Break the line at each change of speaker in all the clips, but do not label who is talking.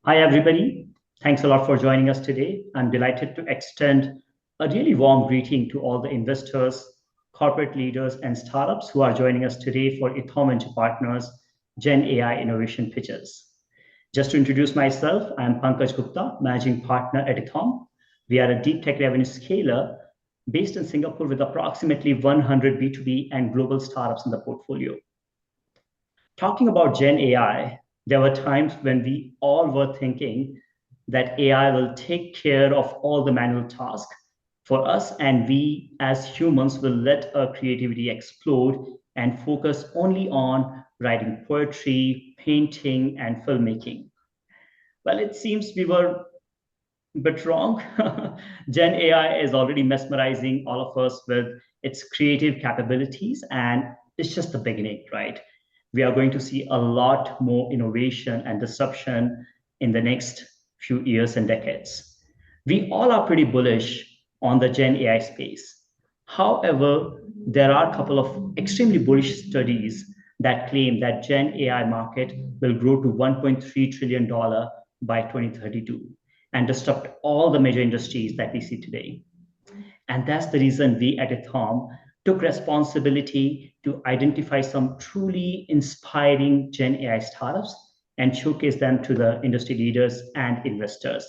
Hi, everybody. Thanks a lot for joining us today. I'm delighted to extend a really warm greeting to all the investors, corporate leaders, and startups who are joining us today for EthAum and Partners Gen AI Innovation Pitches. Just to introduce myself, I'm Pankaj Gupta, Managing Partner at EthAum. We are a deep tech revenue scaler based in Singapore with approximately 100 B2B and global startups in the portfolio. Talking about Gen AI, there were times when we all were thinking that AI will take care of all the manual tasks for us, and we as humans will let our creativity explode and focus only on writing poetry, painting, and filmmaking. Well, it seems we were a bit wrong. Gen AI is already mesmerizing all of us with its creative capabilities, and it's just the beginning, right? We are going to see a lot more innovation and disruption in the next few years and decades. We all are pretty bullish on the Gen AI space. However, there are a couple of extremely bullish studies that claim that Gen AI market will grow to $1.3 trillion by 2032 and disrupt all the major industries that we see today. And that's the reason we at EthAum took responsibility to identify some truly inspiring Gen AI startups and showcase them to the industry leaders and investors.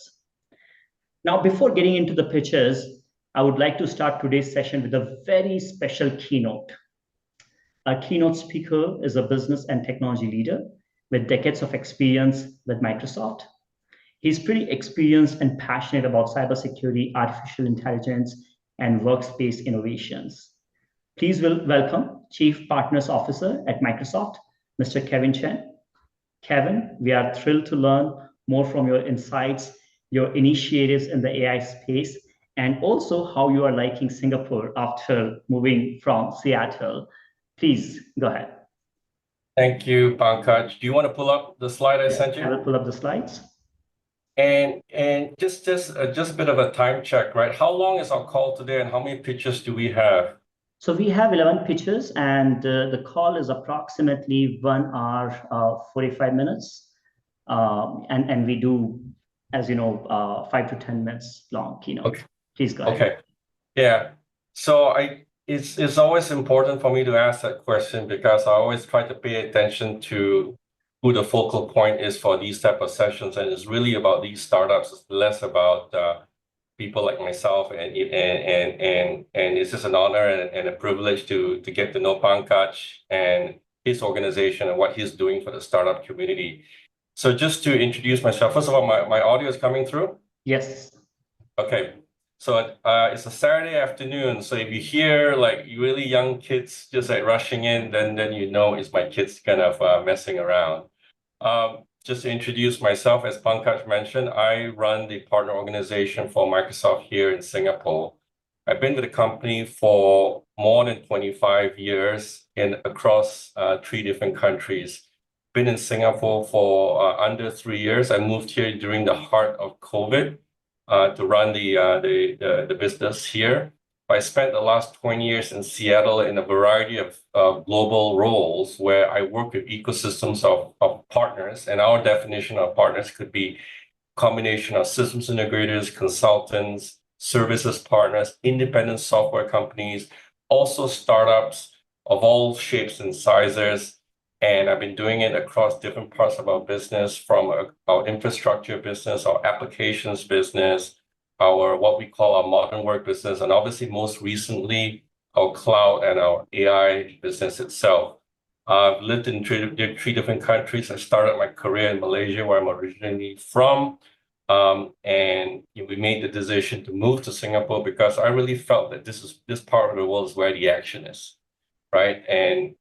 Now, before getting into the pitches, I would like to start today's session with a very special keynote. Our keynote speaker is a business and technology leader with decades of experience with Microsoft. He's pretty experienced and passionate about cybersecurity, artificial intelligence, and workspace innovations. Please welcome Chief Partners Officer at Microsoft, Mr. Kevin Chen. Kevin, we are thrilled to learn more from your insights, your initiatives in the AI space, and also how you are liking Singapore after moving from Seattle. Please go ahead.
Thank you, Pankaj. Do you want to pull up the slide I sent you?
I will pull up the slides.
And just a bit of a time check, right? How long is our call today, and how many pitches do we have?
So we have 11 pitches, and the call is approximately 1 hour, 45 minutes. And we do, as you know, 5 to 10 minutes long keynote.
Okay.
Please go ahead.
Okay. Yeah. So it's always important for me to ask that question because I always try to pay attention to who the focal point is for these type of sessions, and it's really about these startups. It's less about people like myself, and it's just an honor and a privilege to get to know Pankaj and his organization and what he's doing for the startup community. So just to introduce myself, first of all, my audio is coming through?
Yes.
Okay. So it's a Saturday afternoon. So if you hear like really young kids just like rushing in, then you know it's my kids kind of messing around. Just to introduce myself, as Pankaj mentioned, I run the partner organization for Microsoft here in Singapore. I've been with the company for more than 25 years across 3 different countries. Been in Singapore for under 3 years. I moved here during the heart of COVID to run the business here. I spent the last 20 years in Seattle in a variety of global roles where I work with ecosystems of partners. And our definition of partners could be a combination of systems integrators, consultants, services partners, independent software companies, also startups of all shapes and sizes. And I've been doing it across different parts of our business, from our infrastructure business, our applications business, our what we call our modern work business, and obviously most recently our cloud and our AI business itself. I've lived in 3 different countries. I started my career in Malaysia, where I'm originally from, and we made the decision to move to Singapore because I really felt that this part of the world is where the action is, right? And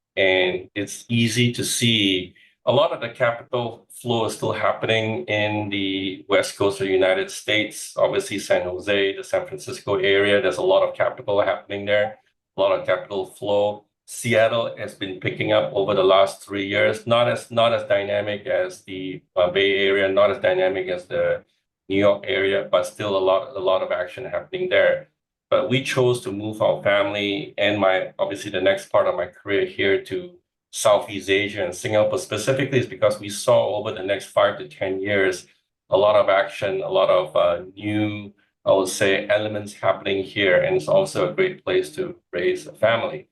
it's easy to see a lot of the capital flow is still happening in the West Coast of the United States. Obviously, San Jose, the San Francisco area, there's a lot of capital happening there, a lot of capital flow. Seattle has been picking up over the last 3 years, not as dynamic as the Bay Area, not as dynamic as the New York area, but still a lot of action happening there. But we chose to move our family and obviously the next part of my career here to Southeast Asia and Singapore specifically is because we saw over the next 5 to 10 years a lot of action, a lot of new, I would say, elements happening here, and it's also a great place to raise a family.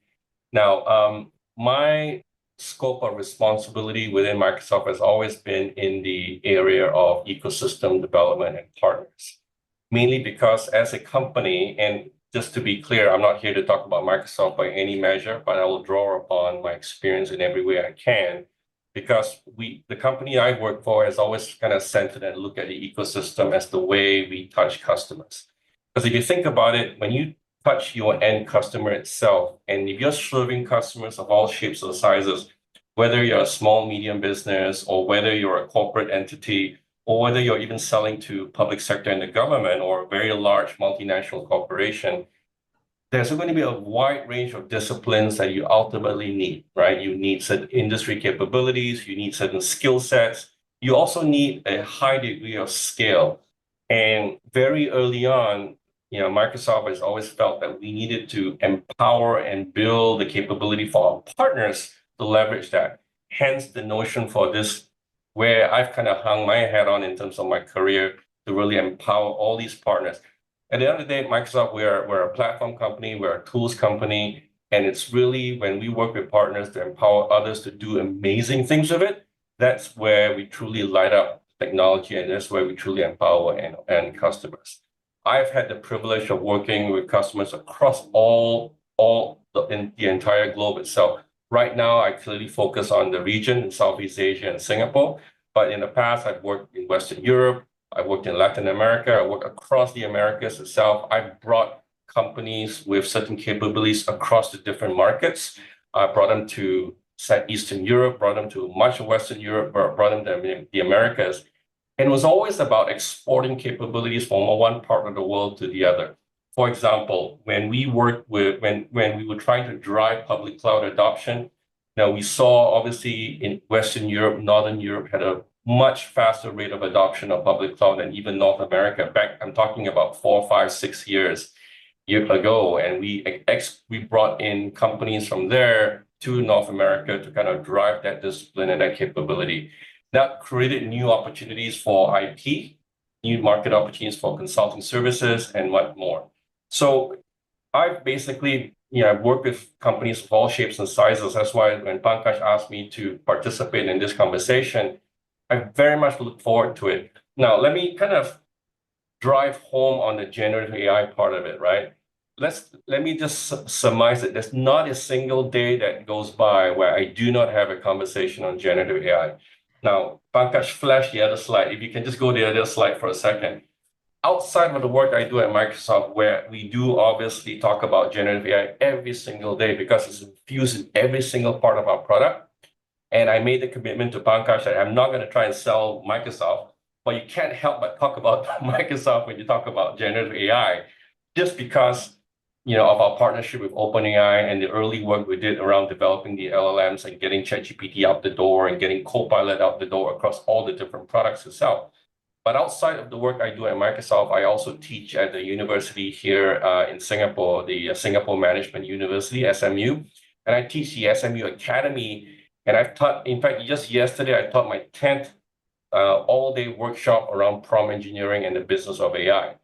Now, my scope of responsibility within Microsoft has always been in the area of ecosystem development and partners, mainly because as a company, and just to be clear, I'm not here to talk about Microsoft by any measure, but I will draw upon my experience in every way I can, because the company I work for has always kind of centered and looked at the ecosystem as the way we touch customers. Because if you think about it, when you touch your end customer itself, and if you're serving customers of all shapes or sizes, whether you're a small, medium business, or whether you're a corporate entity, or whether you're even selling to public sector and the government or a very large multinational corporation, there's going to be a wide range of disciplines that you ultimately need, right? You need certain industry capabilities, you need certain skill sets, you also need a high degree of scale. And very early on, Microsoft has always felt that we needed to empower and build the capability for our partners to leverage that. Hence the notion for this, where I've kind of hung my hat on in terms of my career to really empower all these partners. At the end of the day, Microsoft, we're a platform company, we're a tools company, and it's really when we work with partners to empower others to do amazing things with it, that's where we truly light up technology, and that's where we truly empower and customers. I've had the privilege of working with customers across in the entire globe itself. Right now, I clearly focus on the region in Southeast Asia and Singapore, but in the past, I've worked in Western Europe, I worked in Latin America, I worked across the Americas itself. I've brought companies with certain capabilities across the different markets. I brought them to Eastern Europe, brought them to much of Western Europe, brought them to the Americas. And it was always about exporting capabilities from one part of the world to the other. For example, when we were trying to drive public cloud adoption, now we saw obviously in Western Europe, Northern Europe had a much faster rate of adoption of public cloud than even North America. Back, I'm talking about 4, 5, 6 years ago, and we brought in companies from there to North America to kind of drive that discipline and that capability. That created new opportunities for IT, new market opportunities for consulting services, and much more. So I've basically, worked with companies of all shapes and sizes. That's why when Pankaj asked me to participate in this conversation, I very much look forward to it. Now, let me kind of drive home on the generative AI part of it, right? Let me just surmise it. There's not a single day that goes by where I do not have a conversation on generative AI. Now, Pankaj, flash the other slide. If you can just go to the other slide for a second. Outside of the work I do at Microsoft, where we do obviously talk about generative AI every single day because it's infused in every single part of our product. And I made the commitment to Pankaj that I'm not going to try and sell Microsoft, but you can't help but talk about Microsoft when you talk about generative AI, just because of our partnership with OpenAI and the early work we did around developing the LLMs and getting ChatGPT out the door and getting Copilot out the door across all the different products itself. But outside of the work I do at Microsoft, I also teach at the university here in Singapore, the Singapore Management University, SMU, and I teach the SMU Academy. And I've taught, in fact, just yesterday, I taught my 10th all-day workshop around prompt engineering and the business of AI.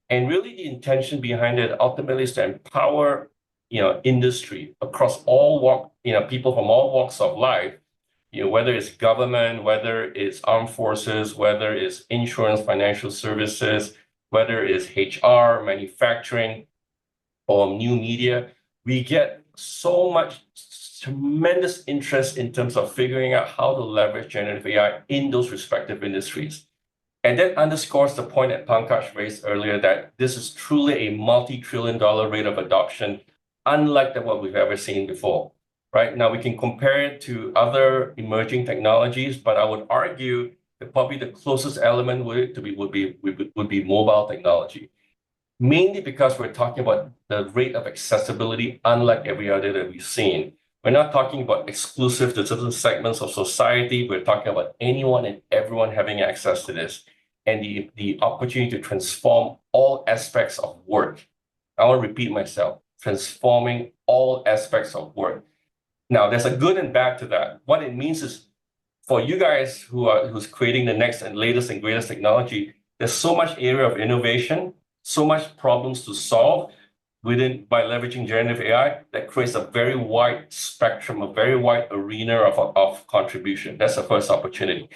And really the intention behind it ultimately is to empower, industry across all people from all walks of life, whether it's government, whether it's armed forces, whether it's insurance, financial services, whether it's HR, manufacturing, or new media. We get so much tremendous interest in terms of figuring out how to leverage generative AI in those respective industries. And that underscores the point that Pankaj raised earlier, that this is truly a multi-trillion-dollar rate of adoption, unlike what we've ever seen before. Right now, we can compare it to other emerging technologies, but I would argue that probably the closest element would be mobile technology. Mainly because we're talking about the rate of accessibility, unlike every other that we've seen. We're not talking about exclusive to certain segments of society. We're talking about anyone and everyone having access to this, and the opportunity to transform all aspects of work. I want to repeat myself, transforming all aspects of work. Now, there's a good and bad to that. What it means is, for you guys who's creating the next and latest and greatest technology, there's so much area of innovation, so much problems to solve by leveraging generative AI that creates a very wide spectrum, a very wide arena of contribution. That's the first opportunity.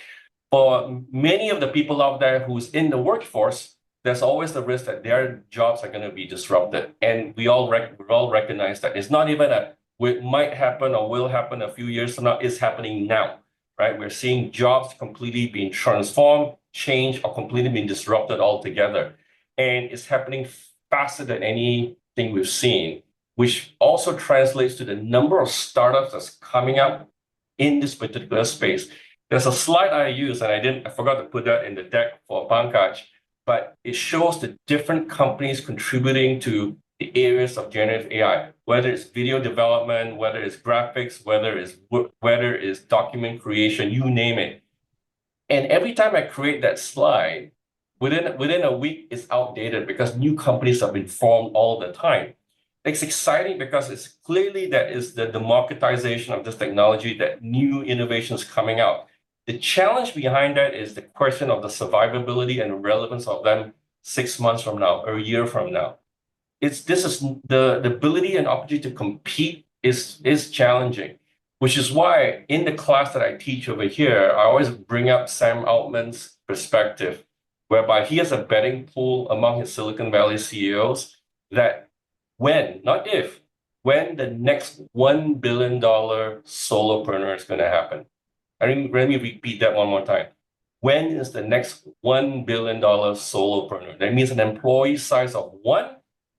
For many of the people out there who's in the workforce, there's always the risk that their jobs are going to be disrupted. And we all recognize that. It's not even it might happen or will happen a few years from now. It's happening now, right? We're seeing jobs completely being transformed, changed, or completely being disrupted altogether. And it's happening faster than anything we've seen, which also translates to the number of startups that's coming up in this particular space. There's a slide I use, and I forgot to put that in the deck for Pankaj, but it shows the different companies contributing to the areas of generative AI, whether it's video development, whether it's graphics, whether it's document creation, you name it. And every time I create that slide, within a week, it's outdated because new companies have been formed all the time. It's exciting because it's clearly that is the democratization of this technology, that new innovations coming out. The challenge behind that is the question of the survivability and relevance of them 6 months from now or a year from now. This is the ability and opportunity to compete is challenging, which is why in the class that I teach over here, I always bring up Sam Altman's perspective, whereby he has a betting pool among his Silicon Valley CEOs that when, not if, when the next $1 billion solopreneur is going to happen. Let me repeat that one more time. When is the next $1 billion solopreneur? That means an employee size of 1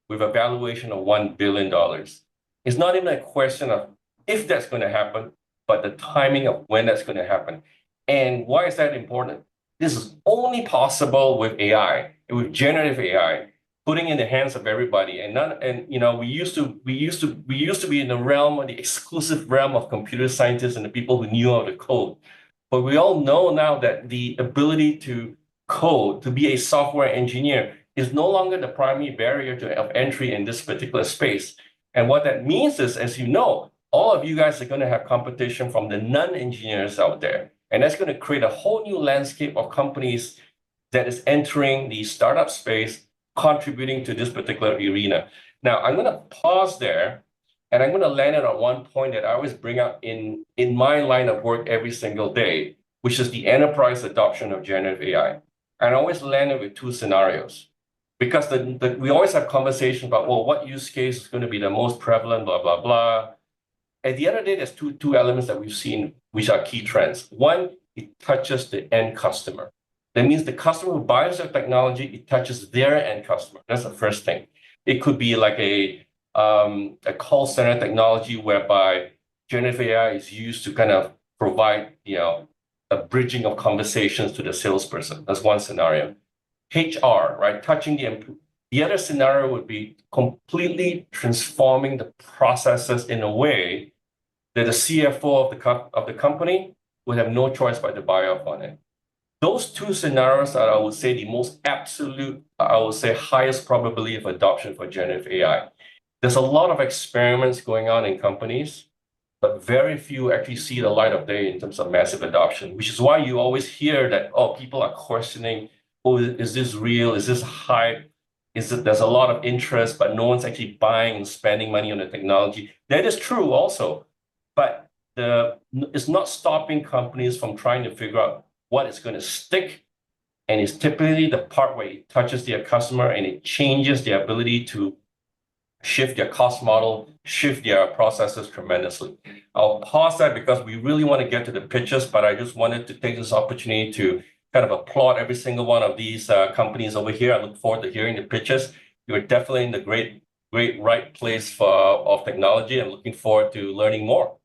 with a valuation of $1 billion. It's not even a question of if that's going to happen, but the timing of when that's going to happen. And why is that important? This is only possible with AI, with generative AI, putting in the hands of everybody. We used to be in the realm of the exclusive realm of computer scientists and the people who knew how to code. But we all know now that the ability to code, to be a software engineer, is no longer the primary barrier of entry in this particular space. And what that means is, as you know, all of you guys are going to have competition from the non-engineers out there. And that's going to create a whole new landscape of companies that is entering the startup space, contributing to this particular arena. Now, I'm going to pause there, and I'm going to land it on one point that I always bring up in my line of work every single day, which is the enterprise adoption of generative AI. And I always land it with 2 scenarios. Because we always have conversations about, well, what use case is going to be the most prevalent, blah, blah, blah. At the end of the day, there's two elements that we've seen, which are key trends. One, it touches the end customer. That means the customer who buys your technology, it touches their end customer. That's the first thing. It could be like a call center technology whereby generative AI is used to kind of provide, a bridging of conversations to the salesperson. That's one scenario. HR, right? Touching the employee. The other scenario would be completely transforming the processes in a way that the CFO of the company would have no choice but to buy off on it. Those 2 scenarios are, I would say, the most absolute, I would say, highest probability of adoption for generative AI. There's a lot of experiments going on in companies, but very few actually see the light of day in terms of massive adoption, which is why you always hear that, people are questioning, is this real? Is this hype? There's a lot of interest, but no one's actually buying and spending money on the technology. That is true also, but it's not stopping companies from trying to figure out what is going to stick. And it's typically the part where it touches their customer and it changes their ability to shift their cost model, shift their processes tremendously. I'll pause that because we really want to get to the pitches, but I just wanted to take this opportunity to kind of applaud every single one of these companies over here. I look forward to hearing the pitches. You're definitely in the great right place of technology. I'm looking forward to learning more.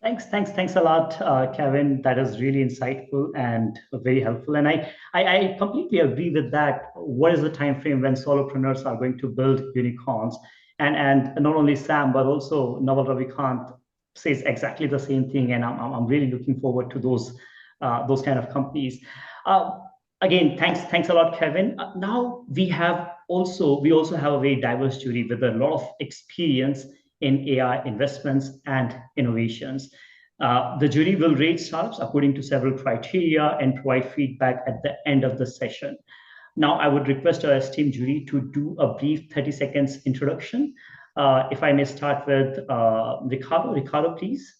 Thanks a lot, Kevin. That is really insightful and very helpful. And I completely agree with that. What is the time frame when solopreneurs are going to build unicorns? And not only Sam, but also Naval Ravikant says exactly the same thing. And I'm really looking forward to those kind of companies. Again, thanks a lot, Kevin. Now we also have a very diverse jury with a lot of experience in AI investments and innovations. The jury will rate startups according to several criteria and provide feedback at the end of the session. Now, I would request our esteemed jury to do a brief 30 seconds introduction. If I may start with Ricardo. Ricardo, please.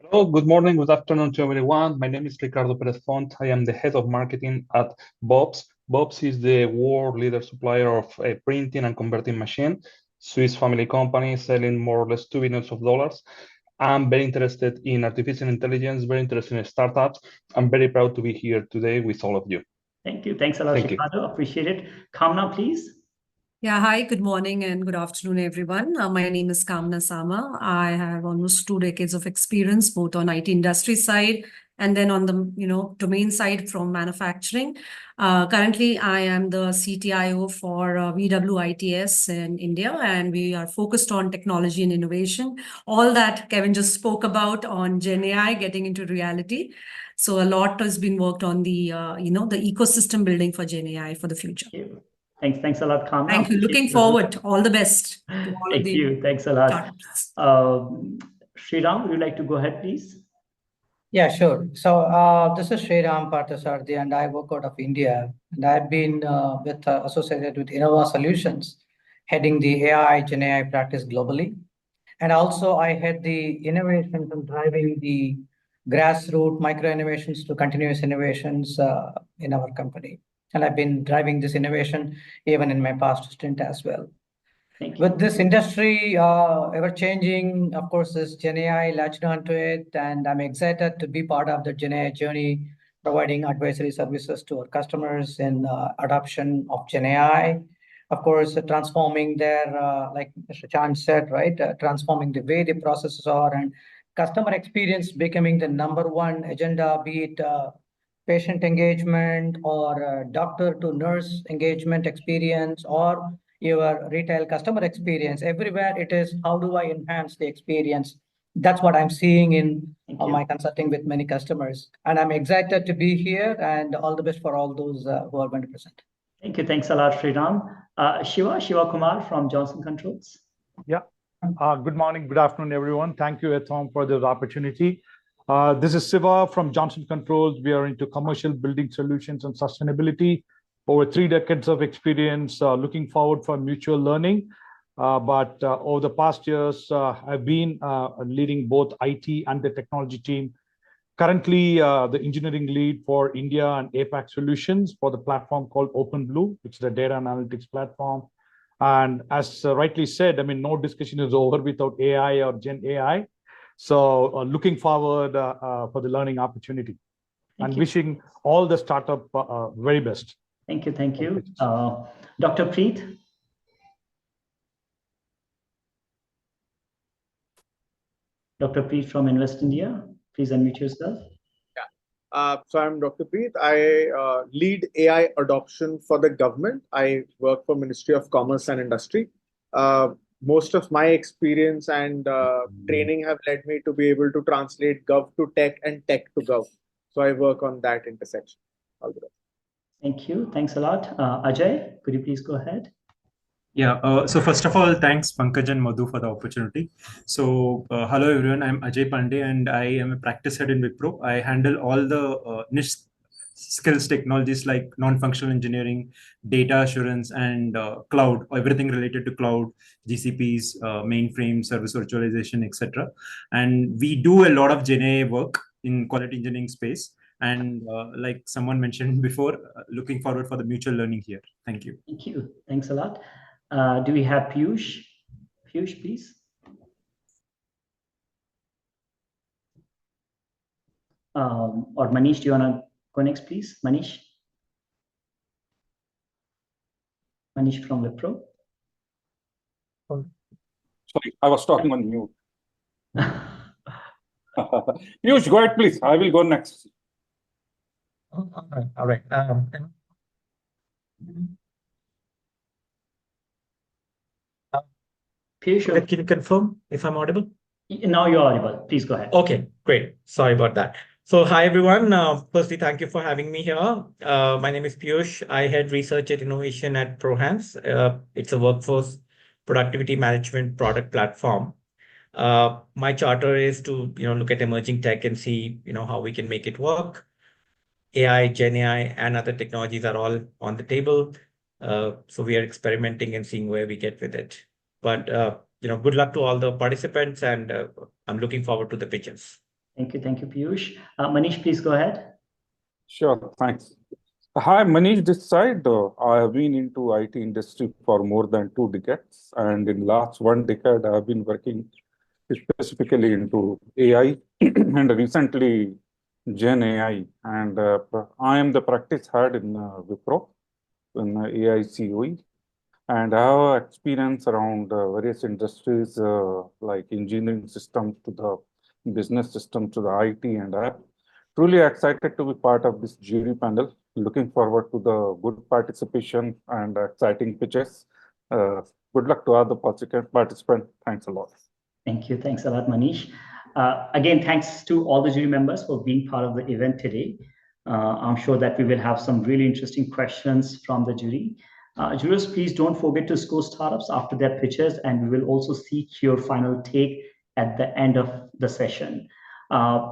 Hello, good morning, good afternoon to everyone. My name is Ricardo Perez Font. I am the head of marketing at Bob's. Bob's is the world leader supplier of a printing and converting machine, Swiss family company selling more or less $2 billion. I'm very interested in artificial intelligence, very interested in startups. I'm very proud to be here today with all of you.
Thank you. Thanks a lot, Ricardo. Appreciate it. Kamna, please.
Yeah, hi, good morning and good afternoon, everyone. My name is Kamna Sama. I have almost 2 decades of experience, both on IT industry side and then on the domain side from manufacturing. Currently, I am the CTIO for VWITS in India, and we are focused on technology and innovation. All that Kevin just spoke about on Gen AI getting into reality. So a lot has been worked on the the ecosystem building for Gen AI for the future.
Thanks a lot, Kamna.
Thank you. Looking forward. All the best to all
Thank
of
you. Thanks a lot. Sriram, would you like to go ahead, please?
Yeah, sure. So this is Sriram Parthasarathy, and I work out of India. And I've been associated with Innova Solutions, heading the AI, Gen AI practice globally. And also I head the innovations and driving the grassroots micro innovations to continuous innovations in our company. And I've been driving this innovation even in my past stint as well. With this industry ever changing, of course, this Gen AI latched onto it, and I'm excited to be part of the Gen AI journey, providing advisory services to our customers in adoption of Gen AI. Of course, transforming their, like Mr. Chan said, right, transforming the way the processes are and customer experience becoming the #1 agenda, be it patient engagement or doctor to nurse engagement experience or your retail customer experience. Everywhere it is, how do I enhance the experience? That's what I'm seeing in my consulting with many customers. And I'm excited to be here, and all the best for all those who are going to present.
Thank you. Thanks a lot, Sriram. Shiva Kumar from Johnson Controls.
Yeah. Good morning, good afternoon, everyone. Thank you, EthAum, for this opportunity. This is Shiva from Johnson Controls. We are into commercial building solutions and sustainability. Over 3 decades of experience, looking forward for mutual learning. But over the past years, I've been leading both IT and the technology team. Currently, the engineering lead for India and APAC solutions for the platform called OpenBlue, which is a data analytics platform. And as rightly said, I mean, no discussion is over without AI or Gen AI. So looking forward for the learning opportunity. And wishing all the startup very best.
Thank you. Thank you. Dr. Preet. Dr. Preet from Invest India. Please unmute yourself.
Yeah. So I'm Dr. Preet. I lead AI adoption for the government. I work for Ministry of Commerce and Industry. Most of my experience and training have led me to be able to translate gov to tech and tech to gov. So I work on that intersection. All the best.
Thank you. Thanks a lot. Ajay, could you please go ahead?
Yeah, so first of all, thanks Pankaj and Madhu for the opportunity. So hello everyone, I'm Ajay Pandey and I am a practice head in Wipro. I handle all the niche skills technologies like non-functional engineering, data assurance and cloud, everything related to cloud, GCPs, mainframe, service virtualization, etc. And we do a lot of Gen AI work in quality engineering space. And like someone mentioned before, looking forward for the mutual learning here. Thank you.
Thank you. Thanks a lot. Do we have Piyush? Piyush, please. Or Manish, do you want to go next, please? Manish? Manish from Wipro.
Sorry, I was talking on mute. Piyush, go ahead, please. I will go next.
All right.
Piyush,
can you confirm if I'm audible?
Now you're audible. Please go ahead.
Okay, great. Sorry about that. So hi, everyone. Firstly, thank you for having me here. My name is Piyush. I head research and innovation at ProHance. It's a workforce productivity management product platform. My charter is to look at emerging tech and see how we can make it work. AI, Gen AI, and other technologies are all on the table. So we are experimenting and seeing where we get with it. But good luck to all the participants, and I'm looking forward to the pitches.
Thank you, Piyush. Manish, please go ahead.
Sure, thanks. Hi, Manish this side. I have been into IT industry for more than 2 decades, and in last 1 decade, I have been working specifically into AI and recently Gen AI. And I am the practice head in Wipro in AI COE, and I have experience around various industries like engineering systems to the business system to the IT, and I am truly excited to be part of this jury panel. Looking forward to the good participation and exciting pitches. Good luck to all the participants. Thanks a lot.
Thank you. Thanks a lot, Manish. Again, thanks to all the jury members for being part of the event today. I'm sure that we will have some really interesting questions from the jury. Jurors, please don't forget to score startups after their pitches, and we will also seek your final take at the end of the session.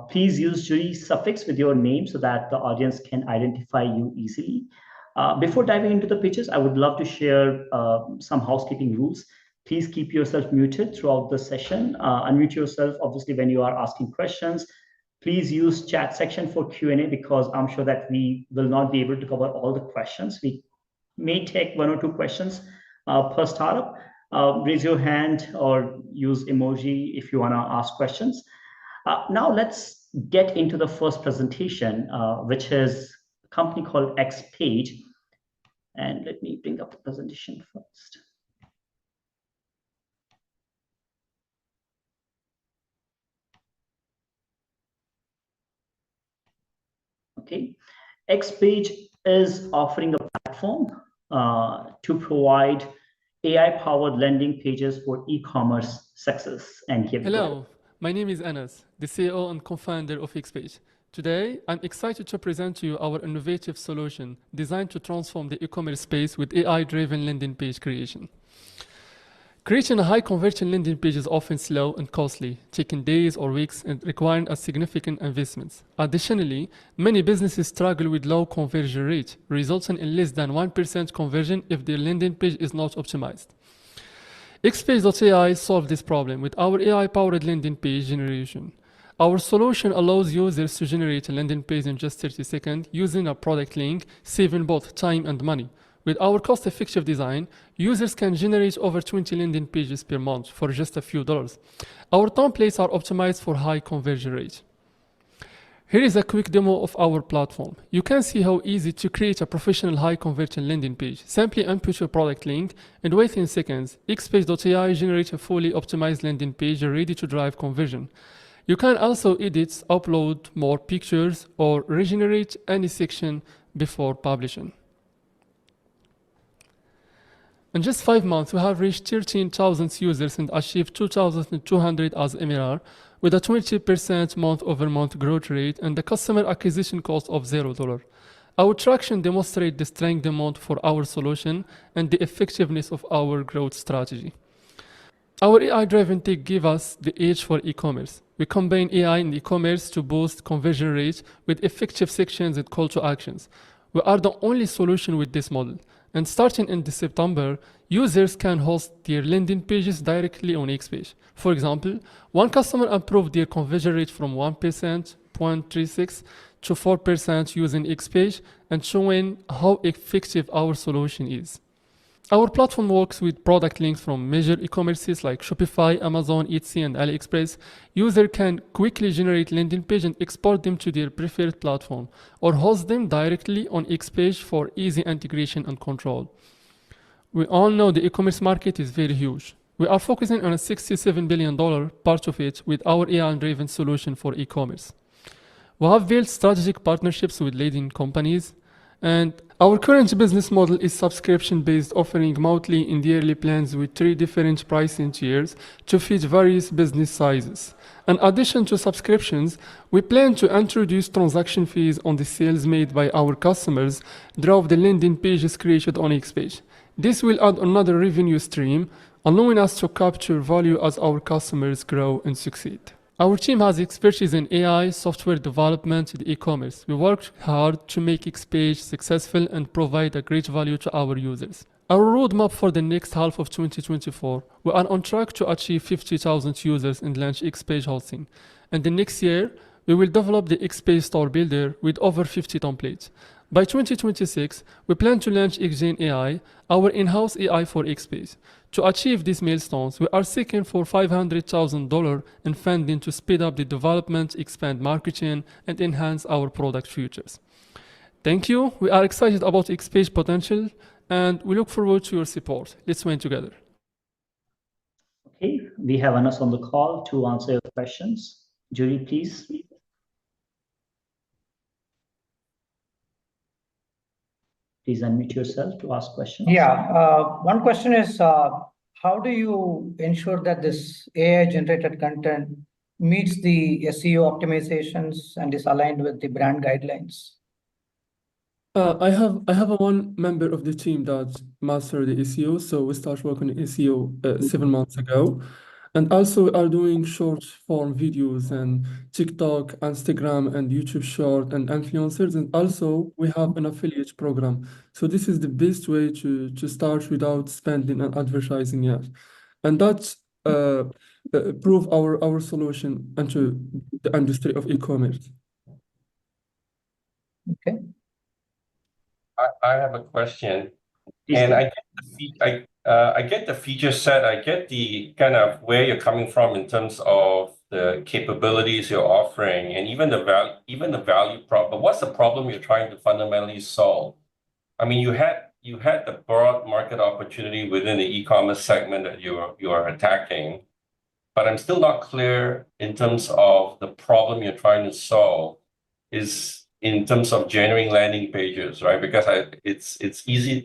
Please use jury suffix with your name so that the audience can identify you easily. Before diving into the pitches, I would love to share some housekeeping rules. Please keep yourself muted throughout the session. Unmute yourself, obviously, when you are asking questions. Please use chat section for Q&A because I'm sure that we will not be able to cover all the questions. We may take 1 or 2 questions per startup. Raise your hand or use emoji if you want to ask questions. Now let's get into the first presentation, which is a company called xPage. And let me bring up the presentation first. Okay, xPage is offering a platform to provide AI-powered landing pages for e-commerce success. And here we go.
Hello, my name is Anas, the CEO and co-founder of xPage. Today, I'm excited to present to you our innovative solution designed to transform the e-commerce space with AI-driven landing page creation. Creating a high-conversion landing page is often slow and costly, taking days or weeks and requiring a significant investments. Additionally, many businesses struggle with low conversion rate, resulting in less than 1% conversion if their landing page is not optimized. xPage.ai solves this problem with our AI-powered landing page generation. Our solution allows users to generate a landing page in just 30 seconds using a product link, saving both time and money. With our cost-effective design, users can generate over 20 landing pages per month for just a few dollars. Our templates are optimized for high conversion rate. Here is a quick demo of our platform. You can see how easy to create a professional high conversion landing page. Simply input your product link and within seconds, xPage.ai generates a fully optimized landing page ready to drive conversion. You can also edit, upload more pictures, or regenerate any section before publishing. In just 5 months, we have reached 13,000 users and achieved 2,200 as MRR with a 20% month-over-month growth rate and the customer acquisition cost of $0. Our traction demonstrates the strong demand for our solution and the effectiveness of our growth strategy. Our AI-driven tech gives us the edge for e-commerce. We combine AI and e-commerce to boost conversion rates with effective sections and call to actions. We are the only solution with this model. And starting in September, users can host their landing pages directly on xPage. For example, one customer improved their conversion rate from 1.36 to 4% using xPage and showing how effective our solution is. Our platform works with product links from major e-commerces like Shopify, Amazon, Etsy, and AliExpress. Users can quickly generate landing pages and export them to their preferred platform or host them directly on xPage for easy integration and control. We all know the e-commerce market is very huge. We are focusing on a $67 billion part of it with our AI-driven solution for e-commerce. We have built strategic partnerships with leading companies, and our current business model is subscription-based, offering monthly and yearly plans with 3 different pricing tiers to fit various business sizes. In addition to subscriptions, we plan to introduce transaction fees on the sales made by our customers throughout the landing pages created on xPage. This will add another revenue stream allowing us to capture value as our customers grow and succeed. Our team has expertise in AI, software development, and e-commerce. We worked hard to make xPage successful and provide a great value to our users. Our roadmap for the next half of 2024, we are on track to achieve 50,000 users and launch xPage hosting. And the next year, we will develop the xPage store builder with over 50 templates. By 2026, we plan to launch xGen AI, our in-house AI for xPage. To achieve these milestones, we are seeking for $500,000 in funding to speed up the development, expand marketing, and enhance our product features. Thank you. We are excited about xPage potential, and we look forward to your support. Let's win together.
Okay, we have Anas on the call to answer your questions. Julie, please. Please unmute yourself to ask questions.
Yeah, one question is, how do you ensure that this AI-generated content meets the SEO optimizations and is aligned with the brand guidelines?
I have one member of the team that mastered the SEO, so we started working on SEO 7 months ago. And also we are doing short form videos and TikTok, Instagram, and YouTube short and influencers. And also we have an affiliate program. So this is the best way to start without spending on advertising yet. And that prove our solution into the industry of e-commerce.
Okay.
I have a question,
Please
and
go.
I get the feature set. I get the kind of where you're coming from in terms of the capabilities you're offering, and even the value prop. But what's the problem you're trying to fundamentally solve? I mean, you had the broad market opportunity within the e-commerce segment that you are attacking, but I'm still not clear in terms of the problem you're trying to solve is in terms of generating landing pages, right? Because it's easy.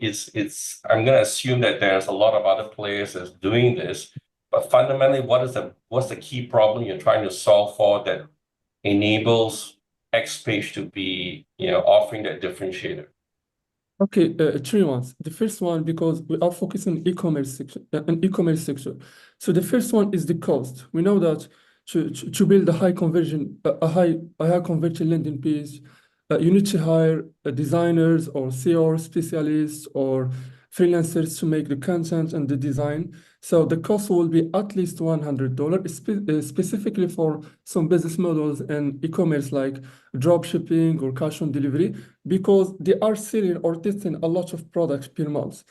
I'm going to assume that there's a lot of other players that's doing this, but fundamentally, what's the key problem you're trying to solve for that enables xPage to be, offering that differentiator?
Okay, three ones. The first one, because we are focusing on e-commerce sector. So the first one is the cost. We know that to build a high conversion landing page, you need to hire designers or SEO specialists or freelancers to make the content and the design. So the cost will be at least $100, specifically for some business models and e-commerce like drop shipping or cash on delivery, because they are selling or testing a lot of products per month.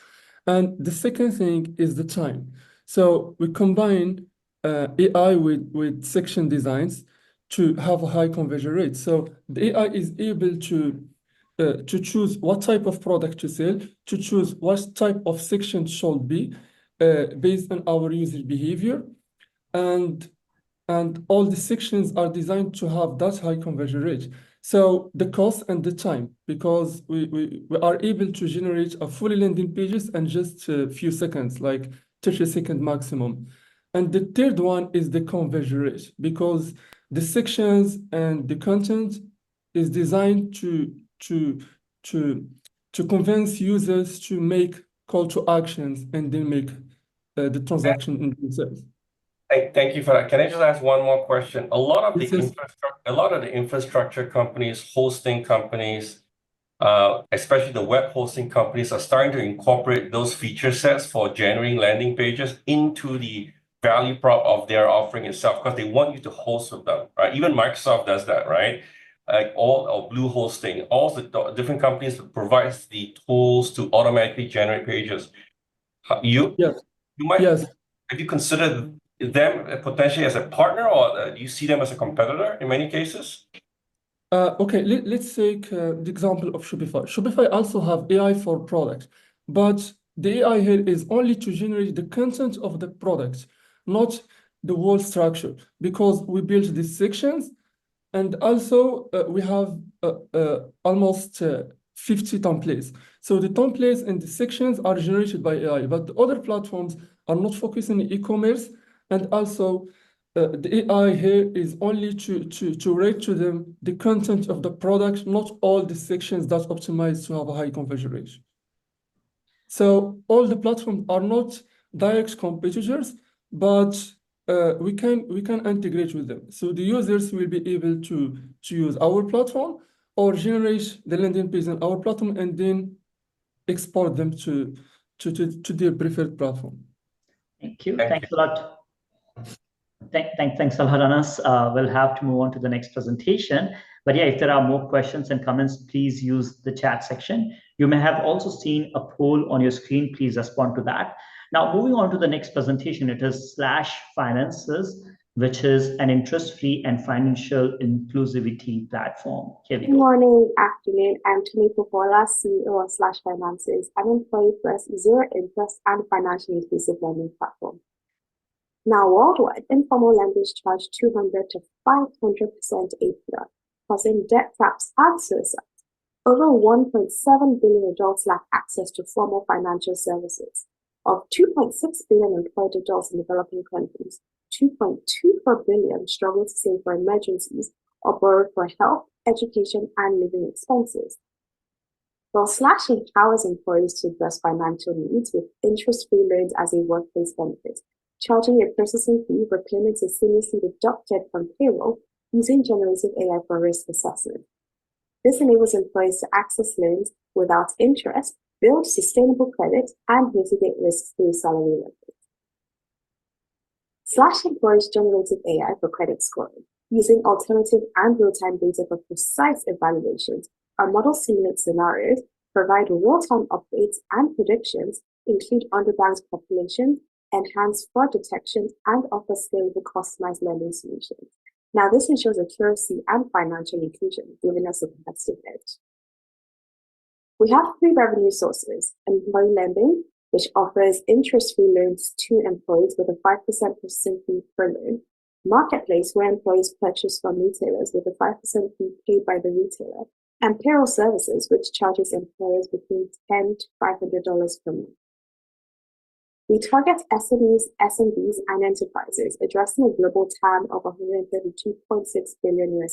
And the second thing is the time. So we combine AI with section designs to have a high conversion rate. So the AI is able to choose what type of product to sell, to choose what type of section should be based on our user behavior. And all the sections are designed to have that high conversion rate. So the cost and the time, because we are able to generate a fully landing pages in just a few seconds, like 30-second maximum. And the third one is the conversion rate, because the sections and the content is designed to convince users to make call to actions and then make the transaction in themselves.
Thank you for that. Can I just ask one more question? A lot of
Yes,
the infrastructure companies, hosting companies, especially the web hosting companies, are starting to incorporate those feature sets for generating landing pages into the value prop of their offering itself, because they want you to host with them, right? Even Microsoft does that, right? Like Blue Hosting, all the different companies provides the tools to automatically generate pages.
Yes.
Have you considered them potentially as a partner, or do you see them as a competitor in many cases?
Okay, let's take the example of Shopify. Shopify also have AI for products, but the AI here is only to generate the content of the product, not the whole structure, because we built these sections, and also we have almost 50 templates. So the templates and the sections are generated by AI, but the other platforms are not focusing on e-commerce, and also the AI here is only to rate to them the content of the product, not all the sections that optimize to have a high conversion rate. So all the platforms are not direct competitors, but we can integrate with them. So the users will be able to use our platform or generate the landing page on our platform and then export them to their preferred platform.
Thank you.
Thank
Thanks a lot. Thanks a lot, Anas. We'll have to move on to the next presentation. But yeah, if there are more questions and comments, please use the chat section. You may have also seen a poll on your screen. Please respond to that. Now, moving on to the next presentation, it is /Finances, which is an interest-free and financial inclusivity platform. Here we
Good
go.
morning, afternoon. I'm Tumi Popola, CEO of /Finances, an employee-first, zero-interest and financially inclusive lending platform. Now, worldwide, informal lenders charge 200 to 500% APR, causing debt traps and suicide. Over 1.7 billion adults lack access to formal financial services. Of 2.6 billion employed adults in developing countries, 2.24 billion struggle to save for emergencies or borrow for health, education, and living expenses. While Slash empowers employees to address financial needs with interest-free loans as a workplace benefit, charging a processing fee for payments is seamlessly deducted from payroll using generative AI for risk assessment. This enables employees to access loans without interest, build sustainable credit, and mitigate risks through salary leverage. Slash employs generative AI for credit scoring. Using alternative and real-time data for precise evaluations, our models simulate scenarios, provide real-time updates and predictions, include underbanked populations, enhance fraud detection, and offer scalable customized lending solutions. Now, this ensures accuracy and financial inclusion, giving us a competitive edge. We have three revenue sources: employee lending, which offers interest-free loans to employees with a 5% processing fee per loan; marketplace, where employees purchase from retailers with a 5% fee paid by the retailer; and payroll services, which charges employers between $10 to $500 per month. We target SMEs, SMBs, and enterprises, addressing a global TAM of $132.6 billion.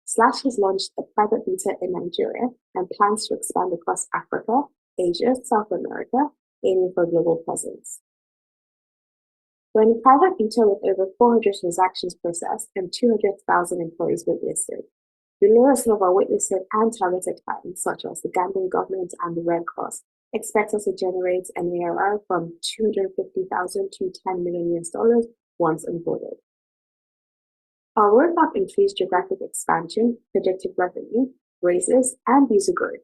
Slash has launched a private beta in Nigeria and plans to expand across Africa, Asia, South America, aiming for global presence. We're in private beta with over 400 transactions processed and 200,000 employees waitlisted. Below are some of our waitlisted and targeted clients, such as the Gambian government and the Red Cross. Expect us to generate an ARR from $250,000 to $10 million once onboarded. Our roadmap includes geographic expansion, predicted revenue, raises, and user growth.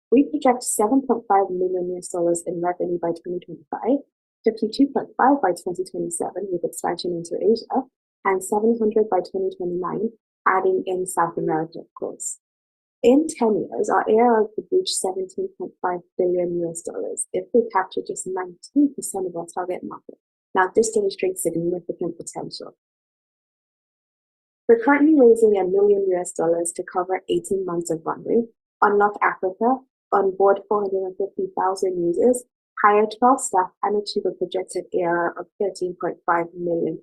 We project $7.5 million in revenue by 2025, 52.5 by 2027 with expansion into Asia, and 700 by 2029, adding in South America, of course. In 10 years, our ARR could reach $17.5 billion if we capture just 19% of our target market. Now, this demonstrates significant potential. We're currently raising $1 million to cover 18 months of runway, unlock Africa, onboard 450,000 users, hire 12 staff, and achieve a projected ARR of $13.5 million.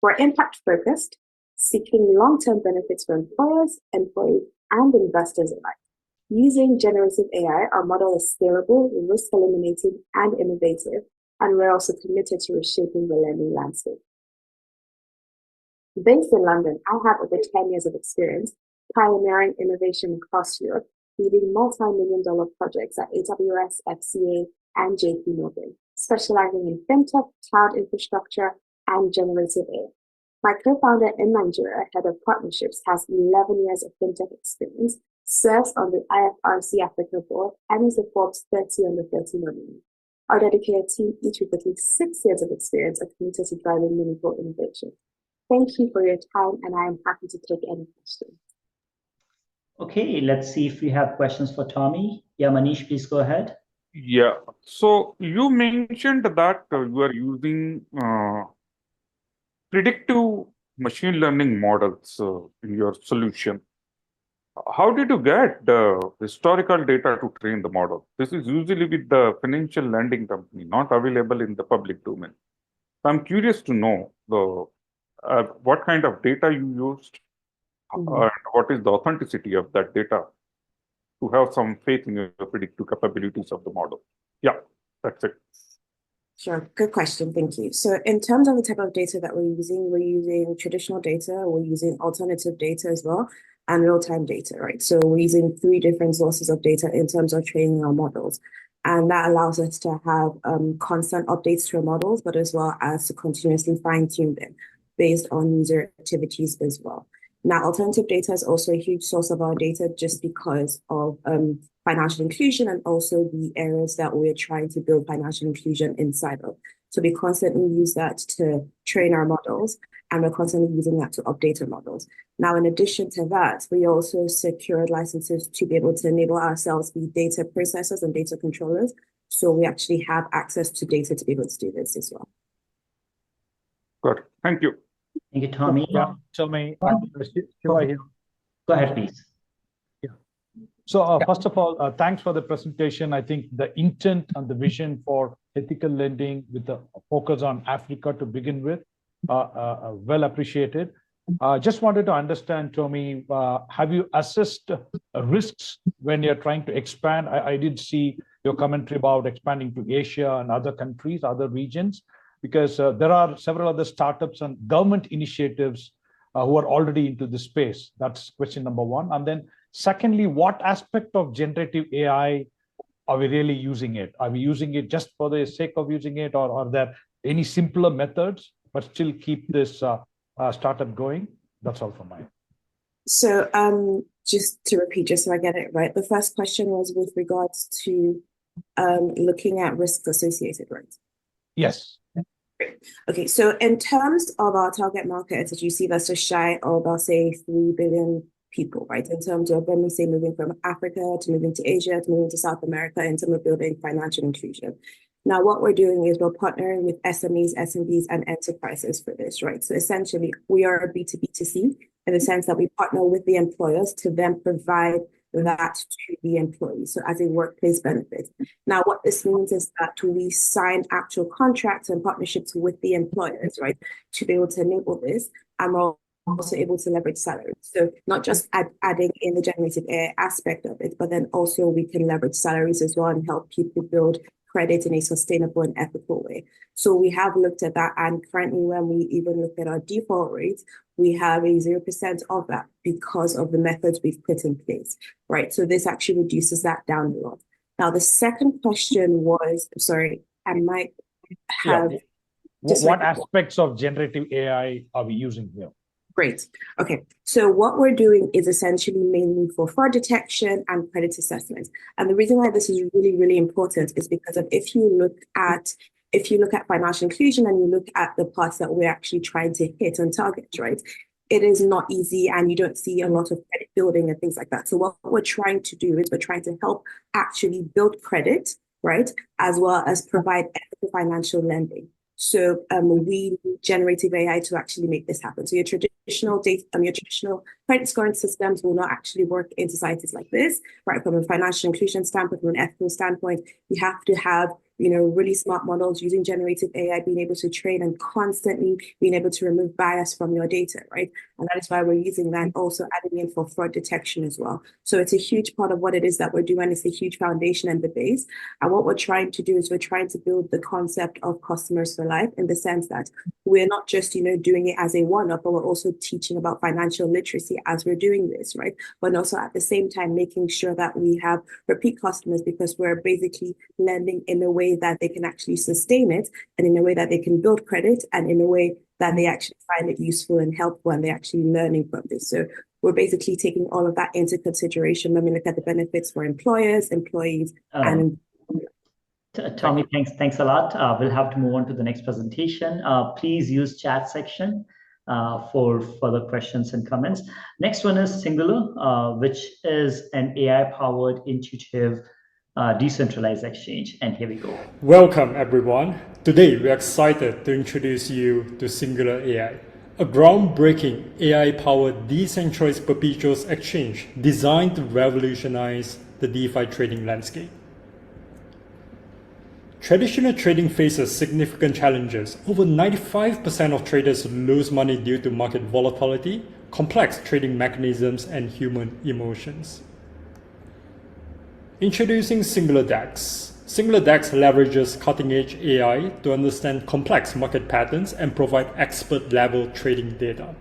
We're impact-focused, seeking long-term benefits for employers, employees, and investors alike. Using generative AI, our model is scalable, risk-eliminating, and innovative, and we're also committed to reshaping the lending landscape. Based in London, I have over 10 years of experience pioneering innovation across Europe, leading multi-million-dollar projects at AWS, FCA, and JP Morgan, specializing in fintech, cloud infrastructure, and generative AI. My co-founder in Nigeria, head of partnerships, has 11 years of fintech experience, serves on the IFRC Africa board, and is a Forbes 30 under 30 nominee. Our dedicated team, each with at least 6 years of experience, are committed to driving meaningful innovation. Thank you for your time, and I am happy to take any questions.
Okay, let's see if we have questions for Tommy. Yeah, Manish, please go ahead.
Yeah. So you mentioned that you are using predictive machine learning models in your solution. How did you get the historical data to train the model? This is usually with the financial lending company, not available in the public domain. I'm curious to know what kind of data you used and what is the authenticity of that data to have some faith in the predictive capabilities of the model. Yeah. That's it.
Sure, good question, thank you. So in terms of the type of data that we're using traditional data, we're using alternative data as well, and real-time data, right? So we're using 3 different sources of data in terms of training our models. And that allows us to have constant updates to our models, but as well as to continuously fine-tune them based on user activities as well. Now, alternative data is also a huge source of our data just because of financial inclusion and also the areas that we're trying to build financial inclusion inside of. So we constantly use that to train our models, and we're constantly using that to update our models. Now, in addition to that, we also secured licenses to be able to enable ourselves be data processors and data controllers. So we actually have access to data to be able to do this as well.
Good. Thank you.
Thank you, Tommy.
Yeah, tell me, Shiva here.
Go ahead, please.
So first of all, thanks for the presentation. I think the intent and the vision for ethical lending with the focus on Africa to begin with, well appreciated. Just wanted to understand, Tommy, have you assessed risks when you're trying to expand? I did see your commentary about expanding to Asia and other countries, other regions, because there are several other startups and government initiatives who are already into this space. That's question number 1. And then secondly, what aspect of generative AI are we really using it? Are we using it just for the sake of using it, or are there any simpler methods but still keep this startup going? That's all from mine.
So just to repeat, just so I get it right, the first question was with regards to looking at risks associated, right?
Yes.
Okay, so in terms of our target market, as you see, that's just shy of, I'll say, 3 billion people, right? In terms of when we say moving from Africa to moving to Asia to moving to South America in terms of building financial inclusion. Now, what we're doing is we're partnering with SMEs, SMBs, and enterprises for this, right? So essentially, we are a B2B2C in the sense that we partner with the employers to then provide that to the employees, so as a workplace benefit. Now, what this means is that we sign actual contracts and partnerships with the employers, right, to be able to enable this, and we're also able to leverage salaries. So not just adding in the generative AI aspect of it, but then also we can leverage salaries as well and help people build credit in a sustainable and ethical way. So we have looked at that, and currently when we even look at our default rates, we have a 0% of that because of the methods we've put in place, right? So this actually reduces that down a lot. Now, the second question was, sorry, I might have...
What aspects of generative AI are we using here?
Great. Okay. So what we're doing is essentially mainly for fraud detection and credit assessment. And the reason why this is really, really important is because of if you look at financial inclusion and you look at the parts that we're actually trying to hit and target, right? It is not easy, and you don't see a lot of credit building and things like that. So what we're trying to do is we're trying to help actually build credit, right? As well as provide ethical financial lending. So we need generative AI to actually make this happen. So your traditional credit scoring systems will not actually work in societies like this, right? From a financial inclusion standpoint, from an ethical standpoint, you have to have really smart models using generative AI, being able to train and constantly being able to remove bias from your data, right? And that is why we're using that, also adding in for fraud detection as well. So it's a huge part of what it is that we're doing. It's a huge foundation and the base. And what we're trying to do is we're trying to build the concept of customers for life, in the sense that we're not just, doing it as a one-off, but we're also teaching about financial literacy as we're doing this, right? But also at the same time, making sure that we have repeat customers, because we're basically lending in a way that they can actually sustain it, and in a way that they can build credit, and in a way that they actually find it useful and helpful, and they're actually learning from this. So we're basically taking all of that into consideration when we look at the benefits for employers, employees, and
Tommy, thanks a lot. We'll have to move on to the next presentation. Please use chat section for further questions and comments. Next one is Singular, which is an AI-powered, intuitive, decentralized exchange. And here we go.
Welcome, everyone. Today, we are excited to introduce you to Singular AI, a groundbreaking AI-powered decentralized perpetuals exchange designed to revolutionize the DeFi trading landscape. Traditional trading faces significant challenges. Over 95% of traders lose money due to market volatility, complex trading mechanisms, and human emotions. Introducing Singular DEX, SingularDex leverages cutting-edge AI to understand complex market patterns and provide expert-level trading data.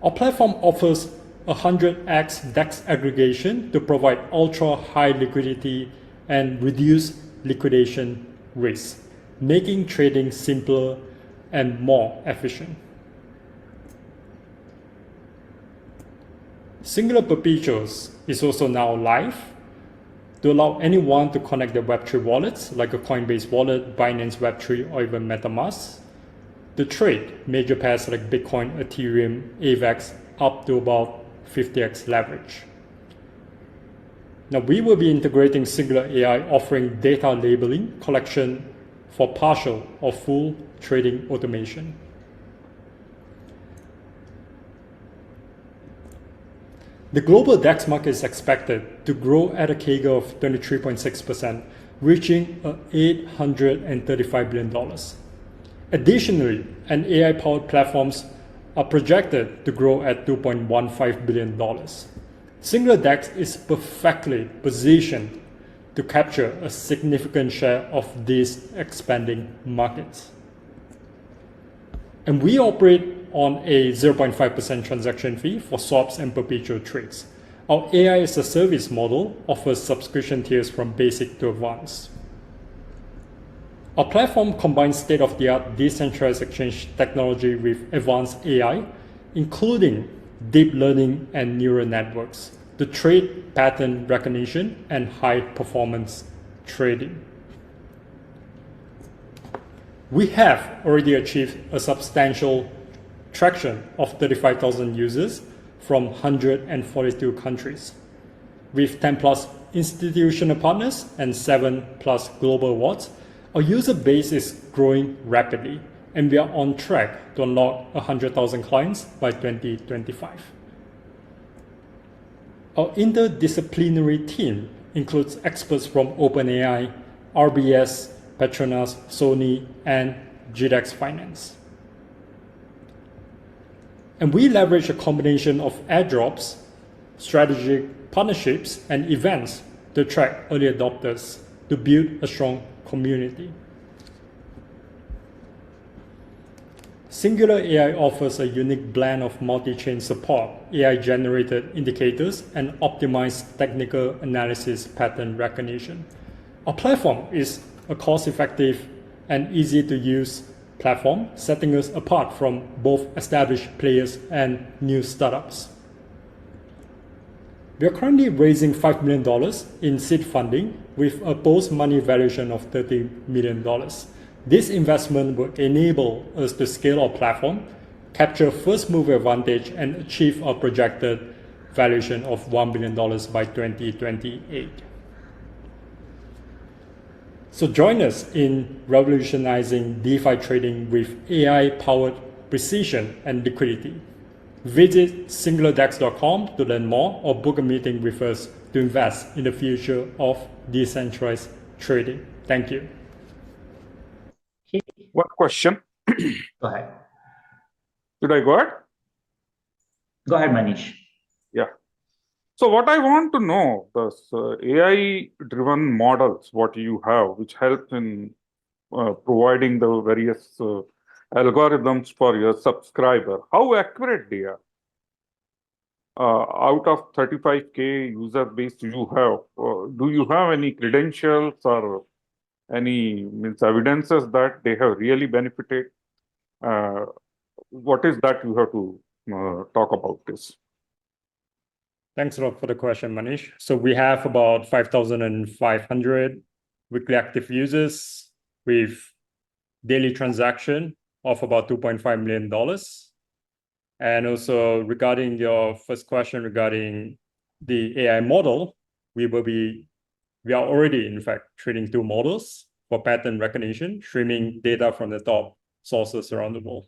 Our platform offers 100x DEX aggregation to provide ultra-high liquidity and reduce liquidation risk, making trading simpler and more efficient. Singular Perpetuals is also now live to allow anyone to connect their Web3 wallets like a Coinbase wallet, Binance Web3, or even MetaMask to trade major pairs like Bitcoin, Ethereum, AVAX up to about 50x leverage. Now we will be integrating Singular AI offering data labeling collection for partial or full trading automation. The global DEX market is expected to grow at a CAGR of 23.6%, reaching $835 billion. Additionally, AI-powered platforms are projected to grow at $2.15 billion. SingularDex is perfectly positioned to capture a significant share of these expanding markets. And we operate on a 0.5% transaction fee for swaps and perpetual trades. Our AI as a service model offers subscription tiers from basic to advanced. Our platform combines state-of-the-art decentralized exchange technology with advanced AI, including deep learning and neural networks, to trade pattern recognition and high-performance trading. We have already achieved a substantial traction of 35,000 users from 142 countries. With 10 plus institutional partners and 7 plus global awards, our user base is growing rapidly, and we are on track to unlock 100,000 clients by 2025. Our interdisciplinary team includes experts from OpenAI, RBS, Petronas, Sony, and GDEX Finance. And we leverage a combination of airdrops, strategic partnerships, and events to attract early adopters to build a strong community. Singular AI offers a unique blend of multi-chain support, AI-generated indicators, and optimized technical analysis pattern recognition. Our platform is a cost-effective and easy-to-use platform, setting us apart from both established players and new startups. We are currently raising $5 million in seed funding with a post-money valuation of $30 million. This investment will enable us to scale our platform, capture first-mover advantage, and achieve our projected valuation of $1 billion by 2028. So join us in revolutionizing DeFi trading with AI-powered precision and liquidity. Visit singulardex.com to learn more or book a meeting with us to invest in the future of decentralized trading. Thank you.
One question.
Go ahead.
Should I go ahead?
Go ahead, Manish.
Yeah. So what I want to know, those AI-driven models, what you have, which help in providing the various algorithms for your subscriber, how accurate they are? Out of 35K user base you have, do you have any credentials or any evidences that they have really benefited? What is that you have to talk about this?
Thanks a lot for the question, Manish. So we have about 5,500 weekly active users with daily transaction of about $2.5 million. And also regarding your first question regarding the AI model, we are already, in fact, trading 2 models for pattern recognition, streaming data from the top sources around the world.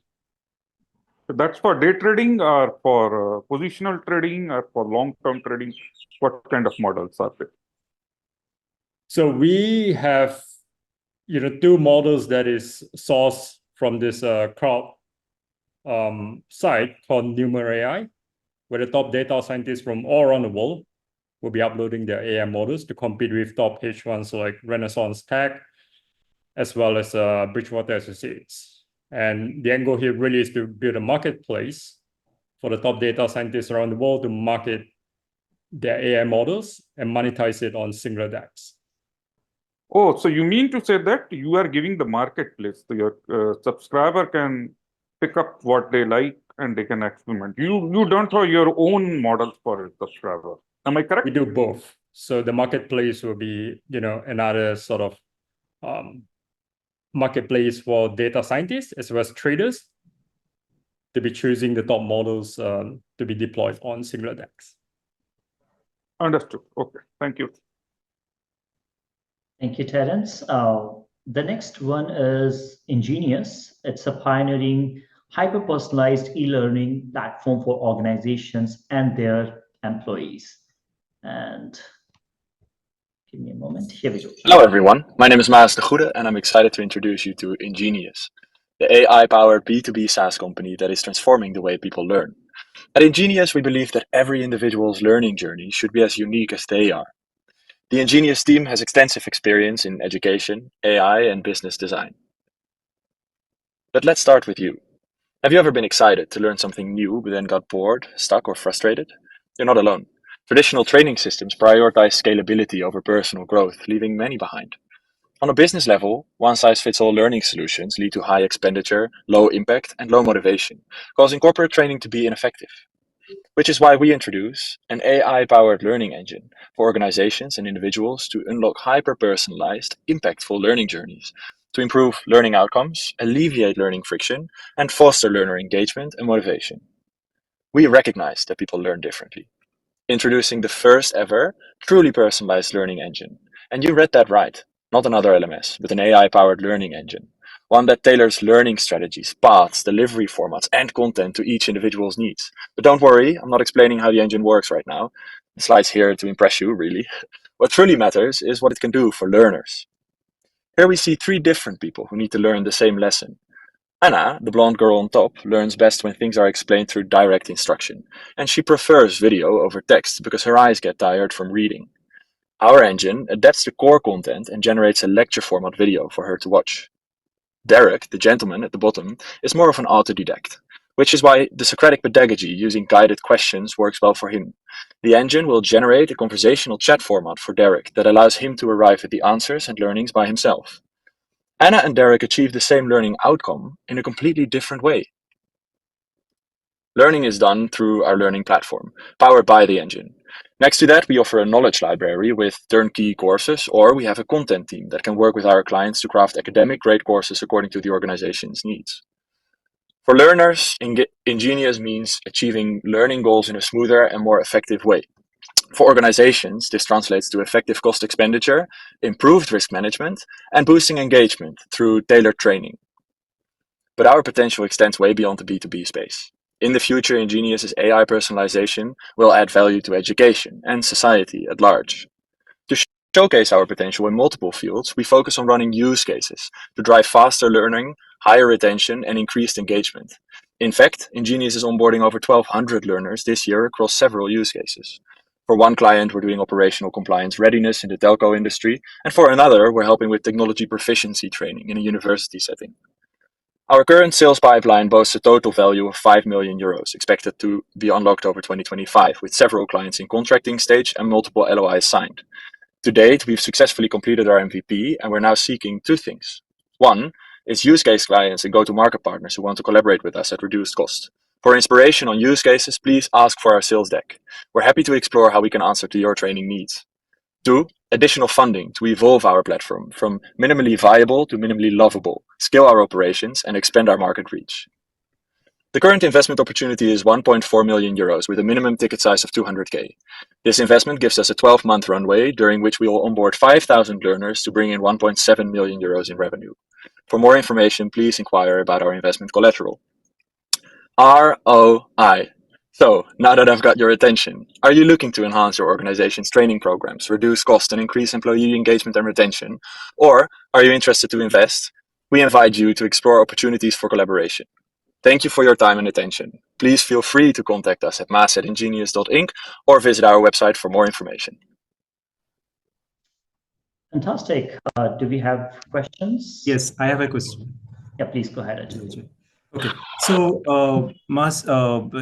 So that's for day trading or for positional trading or for long-term trading? What kind of models are they?
So we have 2 models that is sourced from this crowd site called Numer AI, where the top data scientists from all around the world will be uploading their AI models to compete with top H1s like Renaissance Tech, as well as Bridgewater Associates. And the end goal here really is to build a marketplace for the top data scientists around the world to market their AI models and monetize it on Singular DAX.
Oh, so you mean to say that you are giving the marketplace, so your subscriber can pick up what they like and they can experiment. You don't have your own models for a subscriber. Am I correct?
We do both. So the marketplace will be, another sort of marketplace for data scientists as well as traders to be choosing the top models to be deployed on Singular DAX.
Understood. Okay, thank you.
Thank you, Terence. The next one is Ingenious. It's a pioneering hyper-personalized e-learning platform for organizations and their employees. And give me a moment. Here we go.
Hello, everyone. My name is Maas de Goede, and I'm excited to introduce you to Ingenious, the AI-powered B2B SaaS company that is transforming the way people learn. At Ingenious, we believe that every individual's learning journey should be as unique as they are. The Ingenious team has extensive experience in education, AI, and business design. But let's start with you. Have you ever been excited to learn something new, but then got bored, stuck, or frustrated? You're not alone. Traditional training systems prioritize scalability over personal growth, leaving many behind. On a business level, one-size-fits-all learning solutions lead to high expenditure, low impact, and low motivation, causing corporate training to be ineffective. Which is why we introduce an AI-powered learning engine for organizations and individuals to unlock hyper-personalized, impactful learning journeys, to improve learning outcomes, alleviate learning friction, and foster learner engagement and motivation. We recognize that people learn differently. Introducing the first ever, truly personalized learning engine. And you read that right, not another LMS, but an AI-powered learning engine. One that tailors learning strategies, paths, delivery formats, and content to each individual's needs. But don't worry, I'm not explaining how the engine works right now. The slide's here to impress you, really. What truly matters is what it can do for learners. Here we see three different people who need to learn the same lesson. Anna, the blonde girl on top, learns best when things are explained through direct instruction, and she prefers video over text because her eyes get tired from reading. Our engine adapts the core content and generates a lecture format video for her to watch. Derek, the gentleman at the bottom, is more of an autodidact, which is why the Socratic pedagogy using guided questions works well for him. The engine will generate a conversational chat format for Derek that allows him to arrive at the answers and learnings by himself. Anna and Derek achieve the same learning outcome in a completely different way. Learning is done through our learning platform, powered by the engine. Next to that, we offer a knowledge library with turnkey courses, or we have a content team that can work with our clients to craft academic-grade courses according to the organization's needs. For learners, Ingenious means achieving learning goals in a smoother and more effective way. For organizations, this translates to effective cost expenditure, improved risk management, and boosting engagement through tailored training. But our potential extends way beyond the B2B space. In the future, Ingenious' AI personalization will add value to education and society at large. To showcase our potential in multiple fields, we focus on running use cases to drive faster learning, higher retention, and increased engagement. In fact, Ingenious is onboarding over 1,200 learners this year across several use cases. For one client, we're doing operational compliance readiness in the telco industry, and for another, we're helping with technology proficiency training in a university setting. Our current sales pipeline boasts a total value of 5 million euros, expected to be unlocked over 2025, with several clients in contracting stage and multiple LOIs signed. To date, we've successfully completed our MVP, and we're now seeking two things. One is use case clients and go-to-market partners who want to collaborate with us at reduced cost. For inspiration on use cases, please ask for our sales deck. We're happy to explore how we can answer to your training needs. Two, additional funding to evolve our platform from minimally viable to minimally lovable, scale our operations, and expand our market reach. The current investment opportunity is 1.4 million euros with a minimum ticket size of 200K. This investment gives us a 12-month runway during which we will onboard 5,000 learners to bring in 1.7 million euros in revenue. For more information, please inquire about our investment collateral. ROI. So, now that I've got your attention, are you looking to enhance your organization's training programs, reduce cost, and increase employee engagement and retention? Or are you interested to invest? We invite you to explore opportunities for collaboration. Thank you for your time and attention. please feel free to contact us at maas@ingenious.inc or visit our website for more information.
Fantastic. Do we have questions?
Yes, I have a question.
Yeah, please go ahead, Ajay.
Okay, so Mas,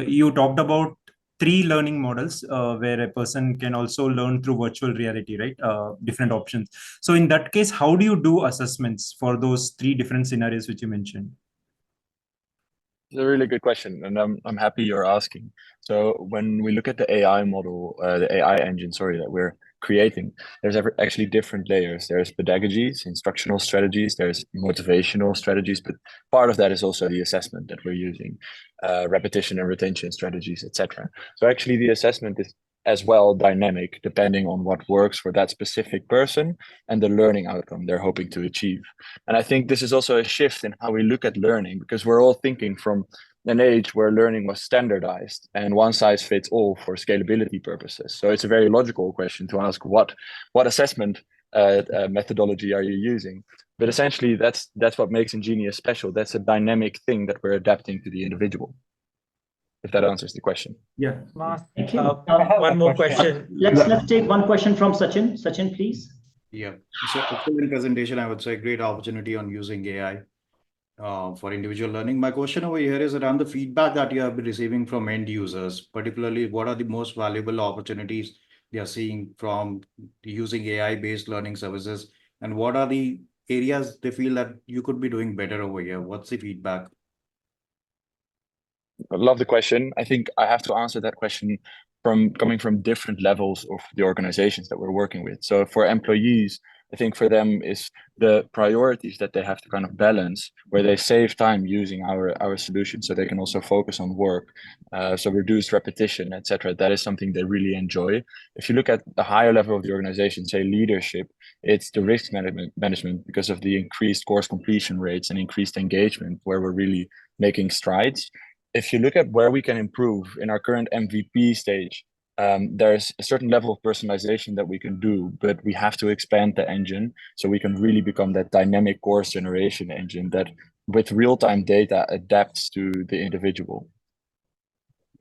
you talked about 3 learning models where a person can also learn through virtual reality, right? Different options. So in that case, how do you do assessments for those 3 different scenarios which you mentioned?
It's a really good question, and I'm happy you're asking. So when we look at the AI model, the AI engine, sorry, that we're creating, there's actually different layers. There's pedagogies, instructional strategies, there's motivational strategies, but part of that is also the assessment that we're using, repetition and retention strategies, etc. So actually the assessment is as well dynamic depending on what works for that specific person and the learning outcome they're hoping to achieve. And I think this is also a shift in how we look at learning, because we're all thinking from an age where learning was standardized and one size fits all for scalability purposes. So it's a very logical question to ask what assessment methodology are you using? But essentially, that's what makes Ingenious special. That's a dynamic thing that we're adapting to the individual. If that answers the question.
Yeah.
Thank you.
One more question.
Let's take one question from Sachin. Sachin, please.
Yeah, so excellent presentation. I would say great opportunity on using AI for individual learning. My question over here is around the feedback that you have been receiving from end users, particularly what are the most valuable opportunities they are seeing from using AI-based learning services, and what are the areas they feel that you could be doing better over here? What's the feedback?
I love the question. I think I have to answer that question coming from different levels of the organizations that we're working with. So for employees, I think for them is the priorities that they have to kind of balance, where they save time using our solution so they can also focus on work, so reduce repetition, etc. That is something they really enjoy. If you look at the higher level of the organization, say leadership, it's the risk management because of the increased course completion rates and increased engagement, where we're really making strides. If you look at where we can improve in our current MVP stage, there's a certain level of personalization that we can do, but we have to expand the engine so we can really become that dynamic course generation engine that with real-time data adapts to the individual.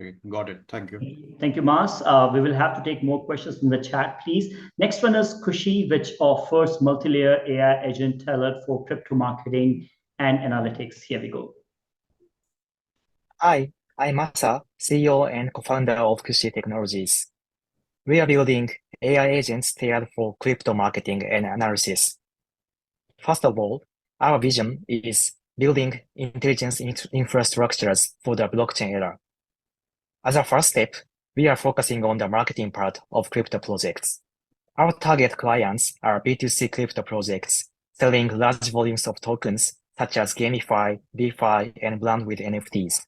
Okay, got it. Thank you.
Thank you, Mas. We will have to take more questions in the chat, please. Next one is Kushi, which offers multi-layer AI agent tailored for crypto marketing and analytics. Here we go.
Hi, I'm Masa, CEO and co-founder of Kushi Technologies. We are building AI agents tailored for crypto marketing and analysis. First of all, our vision is building intelligence infrastructures for the blockchain era. As a first step, we are focusing on the marketing part of crypto projects. Our target clients are B2C crypto projects selling large volumes of tokens such as GameFi, DeFi, and blend with NFTs.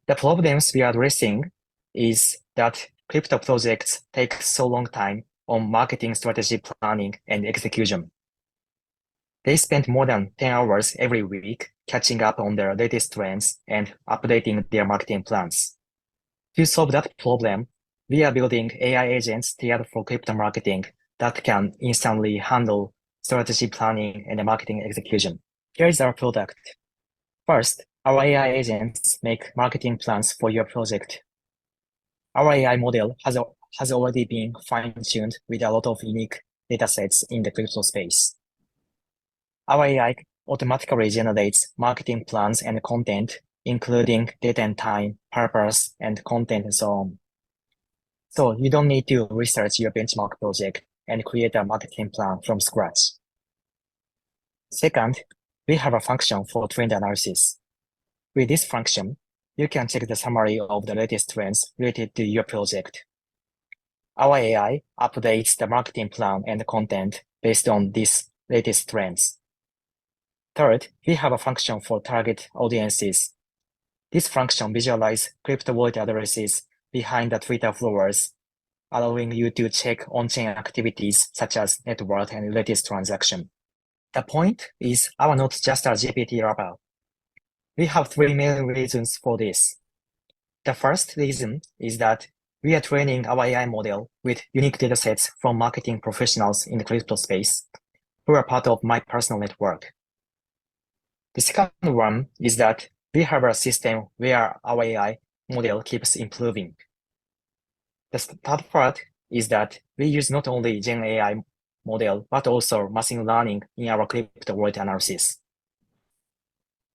The problems we are addressing is that crypto projects take so long time on marketing strategy planning and execution. They spend more than 10 hours every week catching up on their latest trends and updating their marketing plans. To solve that problem, we are building AI agents tailored for crypto marketing that can instantly handle strategy planning and marketing execution. Here is our product. First, our AI agents make marketing plans for your project. Our AI model has already been fine-tuned with a lot of unique datasets in the crypto space. Our AI automatically generates marketing plans and content, including date and time, purpose, and content, and so on. So you don't need to research your benchmark project and create a marketing plan from scratch. Second, we have a function for trend analysis. With this function, you can check the summary of the latest trends related to your project. Our AI updates the marketing plan and content based on these latest trends. Third, we have a function for target audiences. This function visualizes crypto wallet addresses behind the Twitter followers, allowing you to check on-chain activities such as net worth and latest transaction. The point is, our not just a GPT wrapper. We have 3 main reasons for this. The first reason is that we are training our AI model with unique datasets from marketing professionals in the crypto space who are part of my personal network. The second one is that we have a system where our AI model keeps improving. The third part is that we use not only Gen AI model, but also machine learning in our crypto wallet analysis.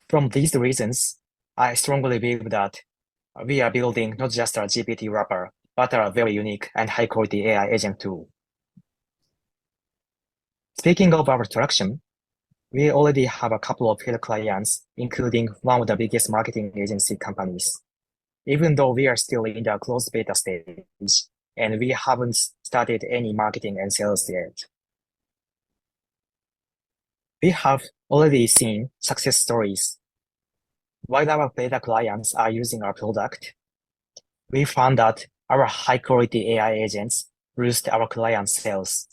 From these reasons, I strongly believe that we are building not just a GPT wrapper, but a very unique and high-quality AI agent tool. Speaking of our traction, we already have a couple of paid clients, including one of the biggest marketing agency companies. Even though we are still in the closed beta stage, and we haven't started any marketing and sales yet. We have already seen success stories. While our beta clients are using our product, we found that our high-quality AI agents boost our client sales.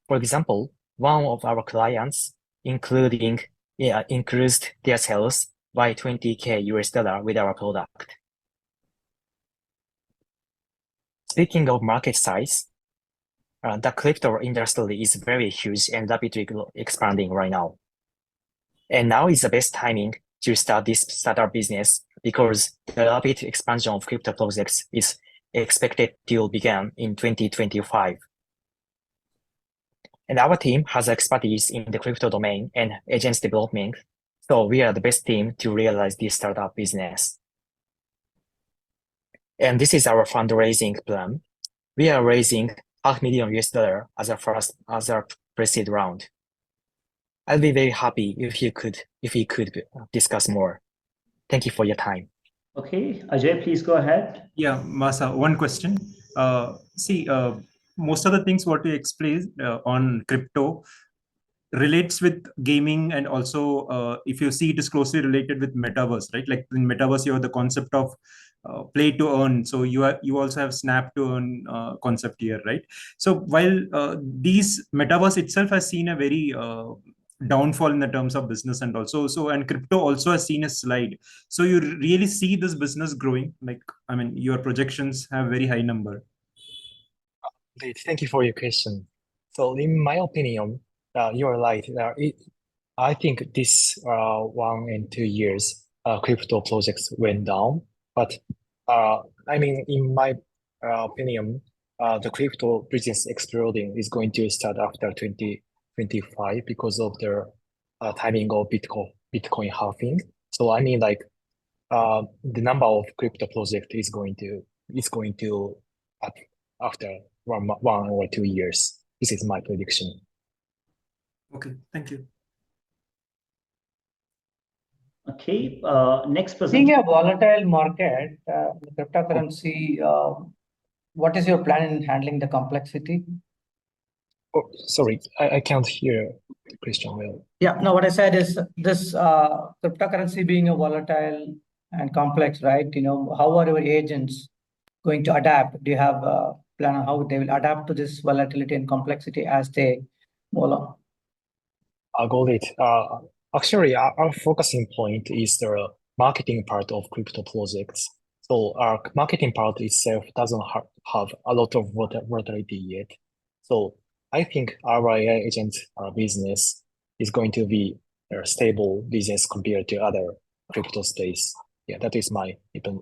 For example, one of our clients increased their sales by $20K with our product. Speaking of market size, the crypto industry is very huge and rapidly expanding right now. And now is the best timing to start this startup business because the rapid expansion of crypto projects is expected to begin in 2025. And our team has expertise in the crypto domain and agents development, so we are the best team to realize this startup business. And this is our fundraising plan. We are raising $500,000 as a pre-seed round. I'll be very happy if we could discuss more. Thank you for your time.
Okay, Ajay, please go ahead.
Yeah, Masa, one question. Most of the things what you explained on crypto relates with gaming, and also if you see, it is closely related with metaverse, right? Like in metaverse, you have the concept of play to earn. So you also have snap to earn concept here, right? So while these metaverse itself has seen a very downfall in the terms of business, and also and crypto also has seen a slide. So you really see this business growing? Like, I mean, your projections have very high number.
Great, thank you for your question. So in my opinion, you are right. I think this 1 and 2 years, crypto projects went down. But I mean, in my opinion, the crypto business exploding is going to start after 2025 because of the timing of Bitcoin halving. So I mean, like the number of crypto project is going to after 1 or 2 years. This is my prediction.
Okay, thank you.
Okay, next person.
Being a volatile market, cryptocurrency, what is your plan in handling the complexity?
Oh, sorry, I can't hear the question well.
Yeah, no, what I said is this cryptocurrency being a volatile and complex, right? How are your agents going to adapt? Do you have a plan on how they will adapt to this volatility and complexity as they move along?
I got it. Actually, our focusing point is the marketing part of crypto projects. So our marketing part itself doesn't have a lot of volatility yet. So I think our AI agent business is going to be a stable business compared to other crypto space. Yeah, that is my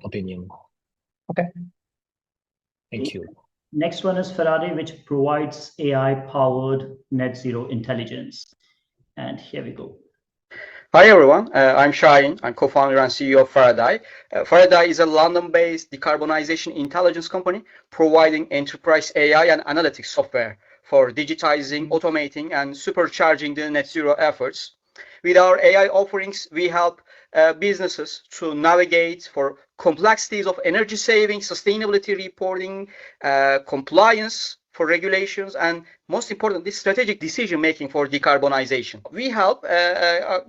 opinion.
Okay.
Thank you.
Next one is Faraday, which provides AI-powered net zero intelligence. And here we go.
Hi everyone, I'm Shahin. I'm co-founder and CEO of Faraday. Faraday is a London-based decarbonization intelligence company providing enterprise AI and analytics software for digitizing, automating, and supercharging the net zero efforts. With our AI offerings, we help businesses to navigate for complexities of energy saving, sustainability reporting, compliance for regulations, and most importantly, strategic decision-making for decarbonization. We help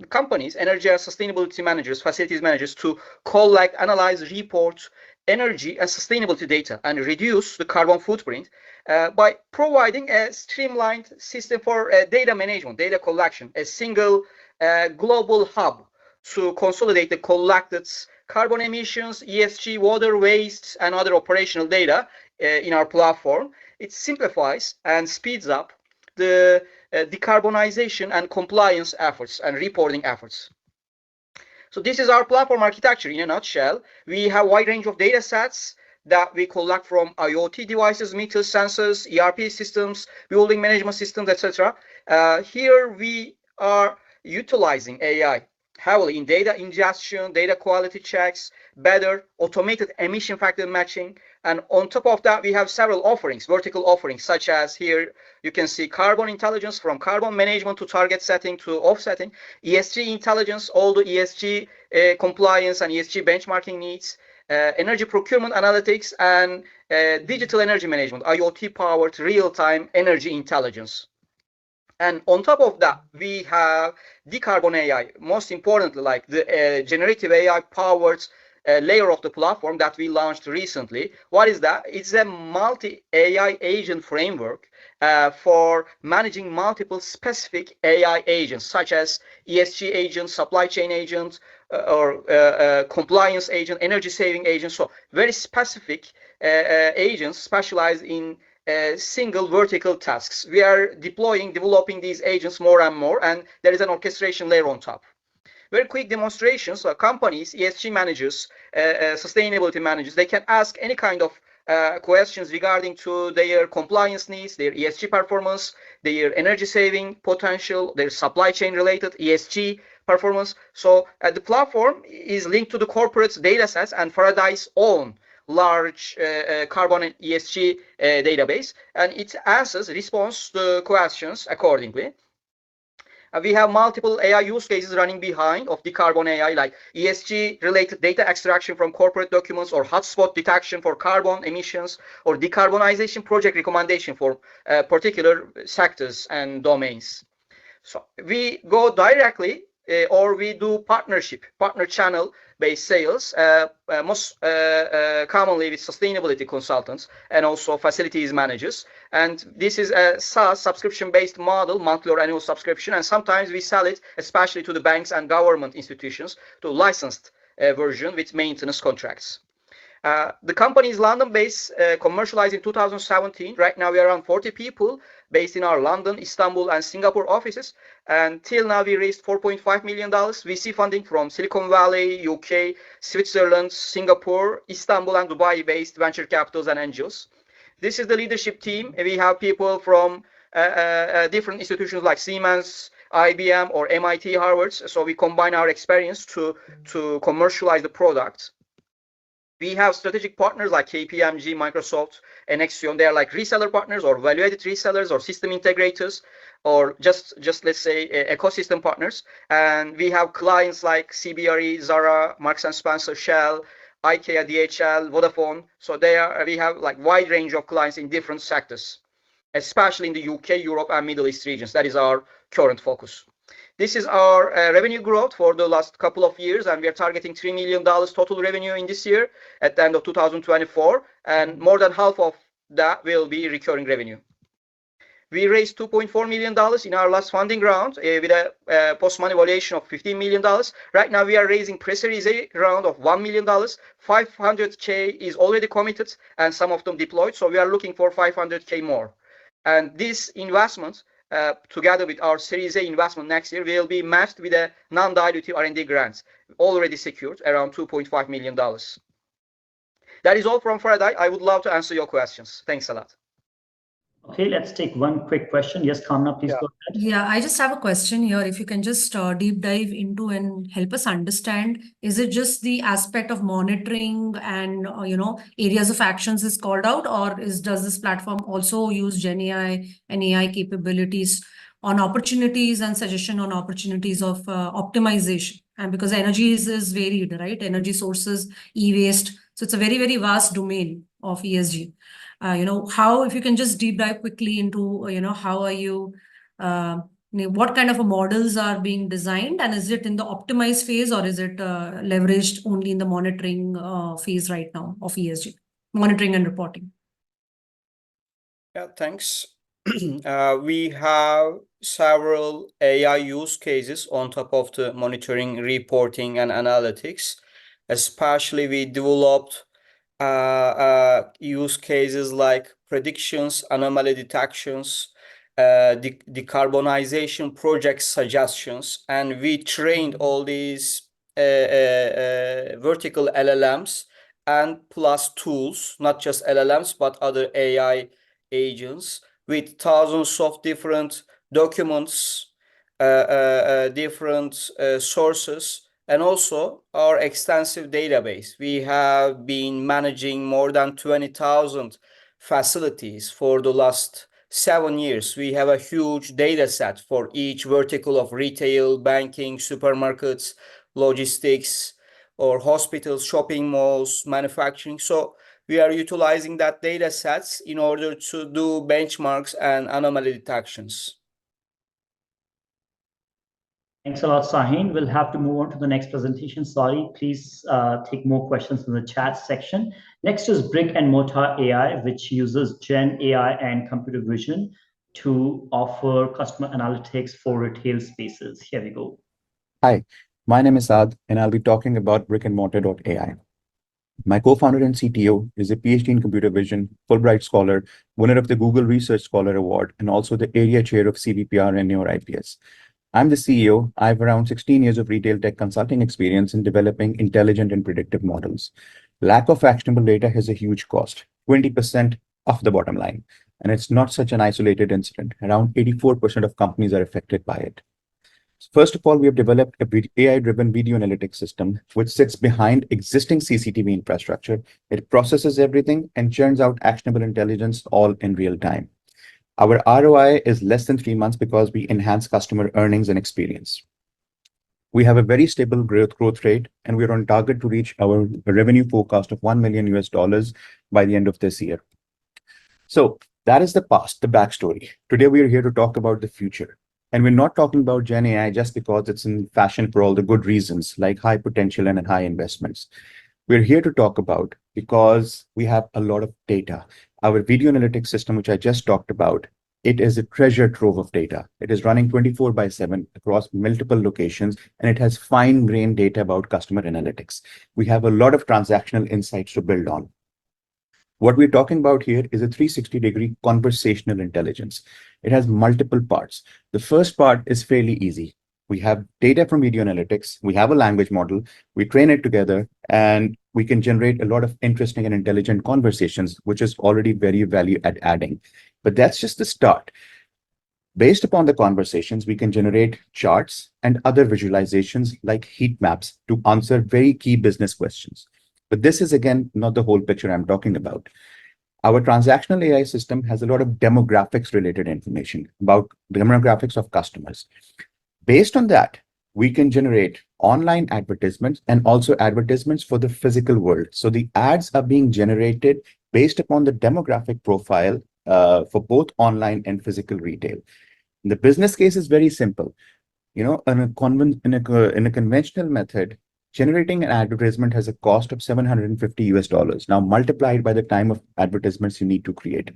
companies, energy and sustainability managers, facilities managers to collect, analyze, report energy and sustainability data and reduce the carbon footprint by providing a streamlined system for data management, data collection, a single global hub to consolidate the collected carbon emissions, ESG, water, waste, and other operational data in our platform. It simplifies and speeds up the decarbonization and compliance efforts and reporting efforts. So this is our platform architecture in a nutshell. We have a wide range of data sets that we collect from IoT devices, meters, sensors, ERP systems, building management systems, etc. Here we are utilizing AI heavily in data ingestion, data quality checks, better automated emission factor matching. And on top of that, we have several offerings, vertical offerings, such as here you can see carbon intelligence, from carbon management to target setting to offsetting, ESG intelligence, all the ESG compliance and ESG benchmarking needs, energy procurement analytics, and digital energy management, IoT powered real-time energy intelligence. And on top of that, we have decarbon AI, most importantly, like the generative AI powered layer of the platform that we launched recently. What is that? It's a multi-AI agent framework for managing multiple specific AI agents, such as ESG agents, supply chain agents, or compliance agent, energy saving agents. So very specific agents specialized in single vertical tasks. We are developing these agents more and more, and there is an orchestration layer on top. Very quick demonstrations. So companies, ESG managers, sustainability managers, they can ask any kind of questions regarding to their compliance needs, their ESG performance, their energy saving potential, their supply chain related ESG performance. So the platform is linked to the corporate data sets and Faraday's own large carbon and ESG database, and it responds to questions accordingly. We have multiple AI use cases running behind of decarbon AI, like ESG related data extraction from corporate documents, or hotspot detection for carbon emissions, or decarbonization project recommendation for particular sectors and domains. So we go directly or we do partner channel based sales, most commonly with sustainability consultants and also facilities managers. And this is a SaaS subscription based model, monthly or annual subscription. And sometimes we sell it, especially to the banks and government institutions, to licensed version with maintenance contracts. The company is London-based, commercialized in 2017. Right now, we are around 40 people based in our London, Istanbul, and Singapore offices. And till now, we raised $4.5 million VC funding from Silicon Valley, UK, Switzerland, Singapore, Istanbul, and Dubai-based venture capitals and angels. This is the leadership team. We have people from different institutions like Siemens, IBM, or MIT, Harvard. So we combine our experience to commercialize the product. We have strategic partners like KPMG, Microsoft, and EthAum. They are like reseller partners or value-added resellers or system integrators, or just let's say ecosystem partners. And we have clients like CBRE, Zara, Marks and Spencer, Shell, IKEA, DHL, Vodafone. So we have like wide range of clients in different sectors, especially in the UK, Europe, and Middle East regions. That is our current focus. This is our revenue growth for the last couple of years, and we are targeting $3 million total revenue in this year at the end of 2024, and more than half of that will be recurring revenue. We raised $2.4 million in our last funding round with a post-money valuation of $15 million. Right now, we are raising pre-series A round of $1 million. 500K is already committed, and some of them deployed, so we are looking for 500K more. And this investment, together with our Series A investment next year, will be matched with a non-dilutive R&D grants already secured around $2.5 million. That is all from Faraday. I would love to answer your questions. Thanks a lot.
Okay, let's take one quick question. Yes, Kamna, please go ahead.
Yeah, I just have a question here. If you can just deep dive into and help us understand, is it just the aspect of monitoring and areas of actions is called out, or does this platform also use Gen AI and AI capabilities on opportunities and suggestion on opportunities of optimization? And because energy is varied, right? Energy sources, e-waste. So it's a very, very vast domain of ESG. If you can just deep dive quickly into, how are you, what kind of models are being designed, and is it in the optimized phase, or is it leveraged only in the monitoring phase right now of ESG, monitoring and reporting?
Yeah, thanks. We have several AI use cases on top of the monitoring, reporting, and analytics. Especially, we developed use cases like predictions, anomaly detections, decarbonization project suggestions, and we trained all these vertical LLMs and plus tools, not just LLMs, but other AI agents with thousands of different documents, different sources, and also our extensive database. We have been managing more than 20,000 facilities for the last 7 years. We have a huge data set for each vertical of retail, banking, supermarkets, logistics, or hospitals, shopping malls, manufacturing. So we are utilizing that data sets in order to do benchmarks and anomaly detections.
Thanks a lot, Sahin. We'll have to move on to the next presentation. Sorry, please take more questions in the chat section. Next is Brick and Mortar AI, which uses Gen AI and computer vision to offer customer analytics for retail spaces. Here we go.
Hi, my name is Saad, and I'll be talking about brickandmortar.ai. My co-founder and CTO is a PhD in computer vision, Fulbright Scholar, winner of the Google Research Scholar Award, and also the area chair of CVPR and NeoIPS. I'm the CEO. I have around 16 years of retail tech consulting experience in developing intelligent and predictive models. Lack of actionable data has a huge cost, 20% of the bottom line. And it's not such an isolated incident. Around 84% of companies are affected by it. First of all, we have developed a AI-driven video analytics system, which sits behind existing CCTV infrastructure. It processes everything and churns out actionable intelligence all in real time. Our ROI is less than 3 months because we enhance customer earnings and experience. We have a very stable growth rate, and we're on target to reach our revenue forecast of $1 million by the end of this year. So that is the past, the backstory. Today, we are here to talk about the future. And we're not talking about Gen AI just because it's in fashion for all the good reasons, like high potential and high investments. We're here to talk about because we have a lot of data. Our video analytics system, which I just talked about, it is a treasure trove of data. It is running 24/7 across multiple locations, and it has fine-grained data about customer analytics. We have a lot of transactional insights to build on. What we're talking about here is a 360-degree conversational intelligence. It has multiple parts. The first part is fairly easy. We have data from video analytics. We have a language model. We train it together, and we can generate a lot of interesting and intelligent conversations, which is already very value-adding. But that's just the start. Based upon the conversations, we can generate charts and other visualizations like heat maps to answer very key business questions. But this is, again, not the whole picture I'm talking about. Our transactional AI system has a lot of demographics-related information about demographics of customers. Based on that, we can generate online advertisements and also advertisements for the physical world. So the ads are being generated based upon the demographic profile for both online and physical retail. The business case is very simple. In a conventional method, generating an advertisement has a cost of $750. Now multiplied by the time of advertisements you need to create.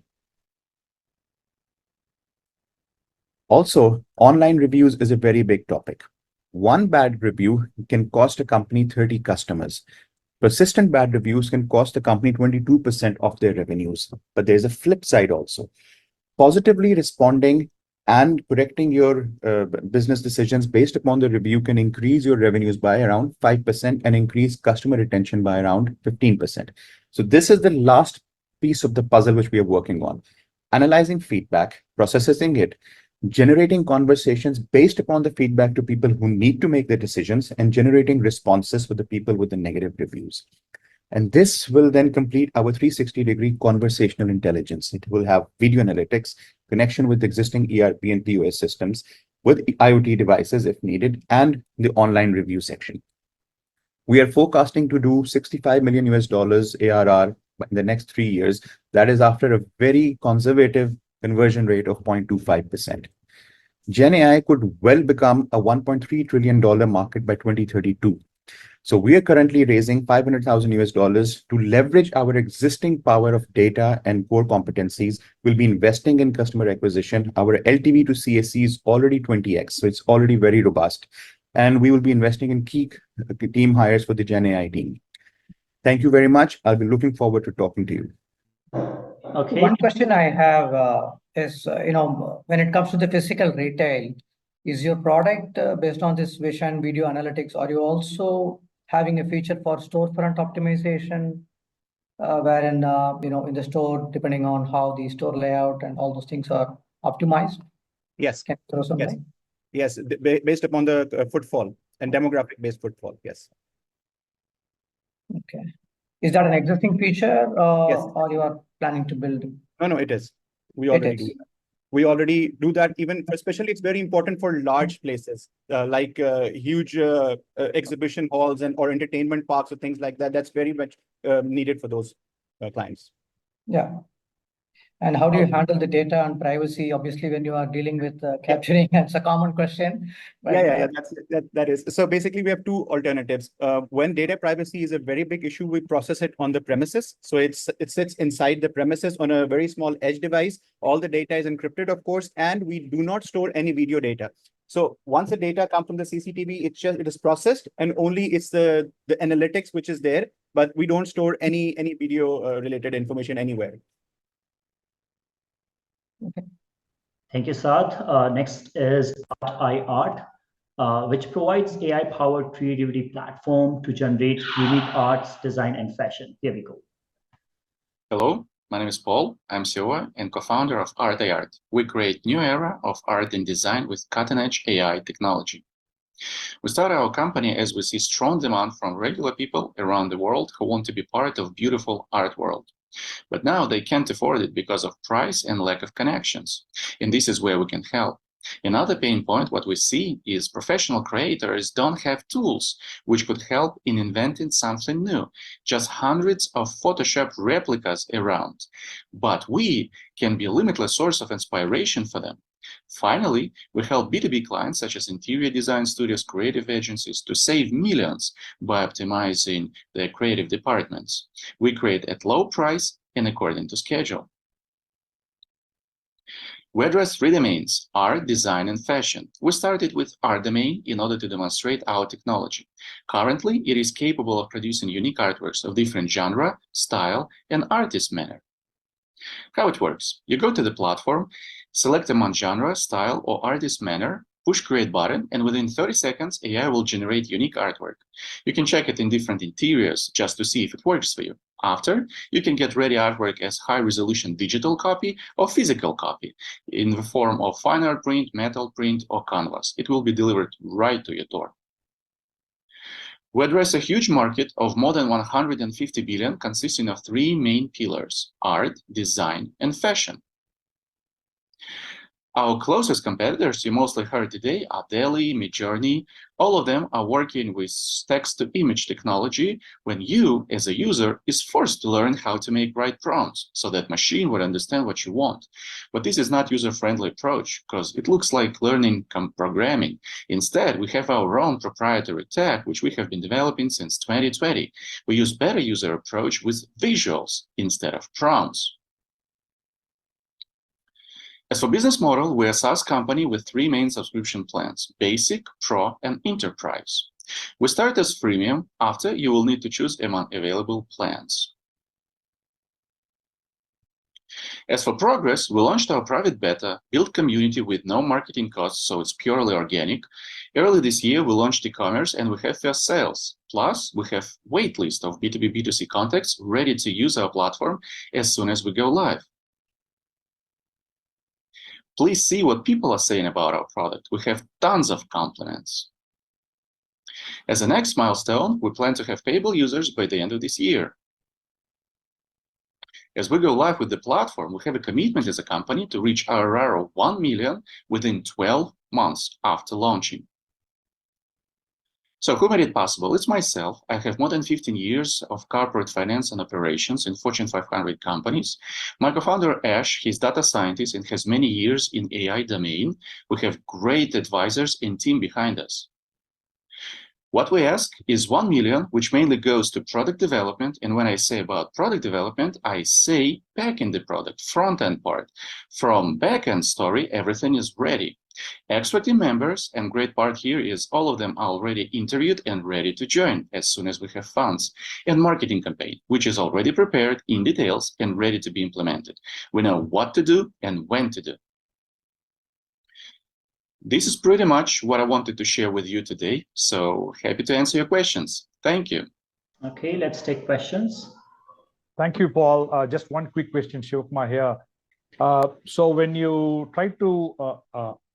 Also, online reviews is a very big topic. One bad review can cost a company 30 customers. Persistent bad reviews can cost the company 22% of their revenues. But there's a flip side also. Positively responding and correcting your business decisions based upon the review can increase your revenues by around 5% and increase customer retention by around 15%. So this is the last piece of the puzzle which we are working on. Analyzing feedback, processing it, generating conversations based upon the feedback to people who need to make the decisions, and generating responses for the people with the negative reviews. And this will then complete our 360-degree conversational intelligence. It will have video analytics, connection with existing ERP and POS systems, with IoT devices if needed, and the online review section. We are forecasting to do $65 million ARR in the next 3 years. That is after a very conservative conversion rate of 0.25%. Gen AI could well become a $1.3 trillion market by 2032. So we are currently raising $500,000 to leverage our existing power of data and core competencies. We'll be investing in customer acquisition. Our LTV to CAC is already 20x, so it's already very robust. And we will be investing in key team hires for the Gen AI team. Thank you very much. I'll be looking forward to talking to you.
Okay. One question I have is, when it comes to the physical retail, Is your product based on this vision video analytics? Are you also having a feature for storefront optimization, wherein in the store, depending on how the store layout and all those things are optimized?
Yes.
Can you throw some light?
Yes, based upon the footfall and demographic-based footfall. Yes.
Okay. Is that an existing feature,
Yes.
or you are planning to build?
No, it is. We already do that. We already do that. Even especially, it's very important for large places like huge exhibition halls or entertainment parks or things like that. That's very much needed for those clients.
Yeah. And how do you handle the data and privacy? Obviously, when you are dealing with capturing, it's a common question. But,
Yeah. That is. So basically, we have two alternatives. When data privacy is a very big issue, we process it on the premises. So it sits inside the premises on a very small edge device. All the data is encrypted, of course, and we do not store any video data. So once the data comes from the CCTV, it is processed, and only it's the analytics which is there, but we don't store any video related information anywhere.
Okay.
Thank you, Saad. Next is Art, which provides AI-powered creativity platform to generate unique arts, design, and fashion. Here we go.
Hello, my name is Paul. I'm CEO and co-founder of Art. We create new era of art and design with cutting-edge AI technology. We started our company as we see strong demand from regular people around the world who want to be part of beautiful art world. But now they can't afford it because of price and lack of connections. And this is where we can help. Another pain point, what we see is professional creators don't have tools which could help in inventing something new, just hundreds of Photoshop replicas around. But we can be a limitless source of inspiration for them. Finally, we help B2B clients such as interior design studios, creative agencies to save millions by optimizing their creative departments. We create at low price and according to schedule. We address three domains: art, design, and fashion. We started with art domain in order to demonstrate our technology. Currently, it is capable of producing unique artworks of different genre, style, and artist manner. How it works: you go to the platform, select among genre, style, or artist manner, push create button, and within 30 seconds, AI will generate unique artwork. You can check it in different interiors just to see if it works for you. After, you can get ready artwork as high-resolution digital copy or physical copy in the form of fine art print, metal print, or canvas. It will be delivered right to your door. We address a huge market of more than 150 billion, consisting of three main pillars: art, design, and fashion. Our closest competitors you mostly heard today are Delhi, Midjourney. All of them are working with text-to-image technology when you, as a user, is forced to learn how to make right prompts so that machine would understand what you want. But this is not user-friendly approach because it looks like learning programming. Instead, we have our own proprietary tech, which we have been developing since 2020. We use better user approach with visuals instead of prompts. As for business model, we're a SaaS company with three main subscription plans: Basic, Pro, and Enterprise. We start as freemium. After, you will need to choose among available plans. As for progress, we launched our private beta, built community with no marketing costs, so it's purely organic. Early this year, we launched eCommerce and we have first sales. Plus, we have waitlist of B2B, B2C contacts ready to use our platform as soon as we go live. Please see what people are saying about our product. We have tons of compliments. As a next milestone, we plan to have payable users by the end of this year. As we go live with the platform, we have a commitment as a company to reach ARR of 1 million within 12 months after launching. So who made it possible? It's myself. I have more than 15 years of corporate finance and operations in Fortune 500 companies. My co-founder, Ash, he's data scientist and has many years in AI domain. We have great advisors and team behind us. What we ask is 1 million, which mainly goes to product development. And when I say about product development, I say back-end the product, front-end part. From back-end story, everything is ready. Expert team members, and great part here is all of them are already interviewed and ready to join as soon as we have funds, and marketing campaign, which is already prepared in details and ready to be implemented. We know what to do and when to do. This is pretty much what I wanted to share with you today. So happy to answer your questions. Thank you.
Okay, let's take questions.
Thank you, Paul. Just one quick question, Shivkumar here. So when you try to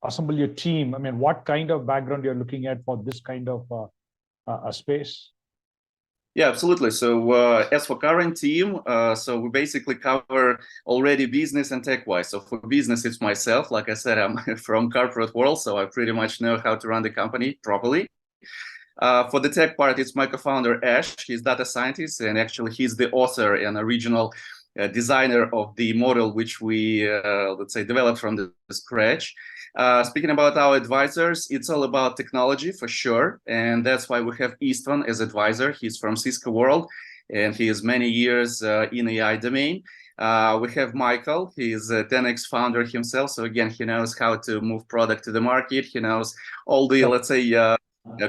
assemble your team, I mean, what kind of background you're looking at for this kind of a space?
Yeah, absolutely. So as for current team, so we basically cover already business and tech-wise. So for business, it's myself. Like I said, I'm from corporate world, so I pretty much know how to run the company properly. For the tech part, it's my co-founder, Ash. He's data scientist, and actually he's the author and original designer of the model, which we, let's say, developed from the scratch. Speaking about our advisors, it's all about technology for sure. And that's why we have Istvan as advisor. He's from Cisco World, and he has many years in AI domain. We have Michael. He's a 10x founder himself. So again, he knows how to move product to the market. He knows all the, let's say,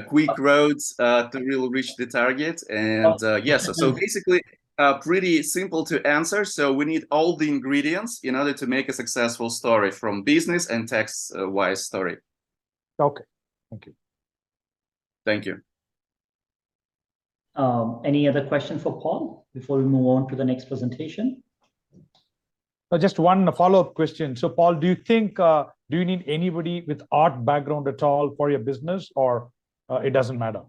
quick roads to really reach the target. And yes, so basically pretty simple to answer. So we need all the ingredients in order to make a successful story from business and tax-wise story.
Okay, thank you.
Thank you.
Any other question for Paul before we move on to the next presentation?
Just one follow-up question. So Paul, do you think, do you need anybody with art background at all for your business, or it doesn't matter?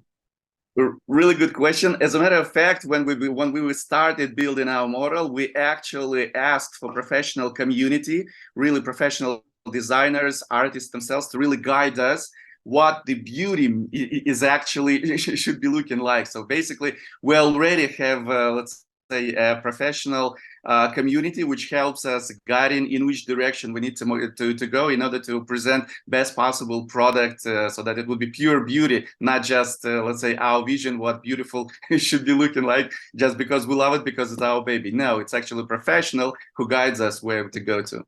Really good question. As a matter of fact, when we started building our model, we actually asked for professional community, really professional designers, artists themselves, to really guide us what the beauty is actually should be looking like. So basically, we already have, let's say, a professional community which helps us guiding in which direction we need to go in order to present best possible product so that it will be pure beauty, not just let's say our vision what beautiful it should be looking like just because we love it because it's our baby. No, it's actually a professional who guides us where to go to.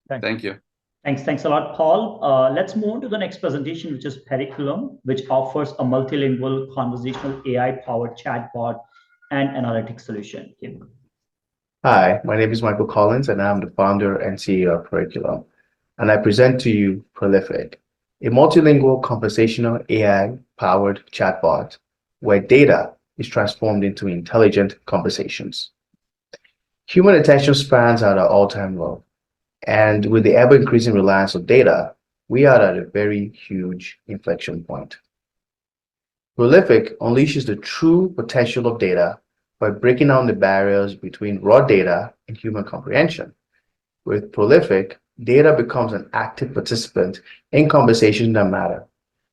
Thank you.
Thanks a lot, Paul. Let's move on to the next presentation, which is Periculum, which offers a multilingual conversational AI-powered chatbot and analytics solution.
Hi, my name is Michael Collins, and I'm the founder and CEO of Curriculum. And I present to you Prolific, a multilingual conversational AI-powered chatbot where data is transformed into intelligent conversations. Human attention spans are at an all-time low, and with the ever-increasing reliance on data, we are at a very huge inflection point. Prolific unleashes the true potential of data by breaking down the barriers between raw data and human comprehension. With Prolific, data becomes an active participant in conversations that matter,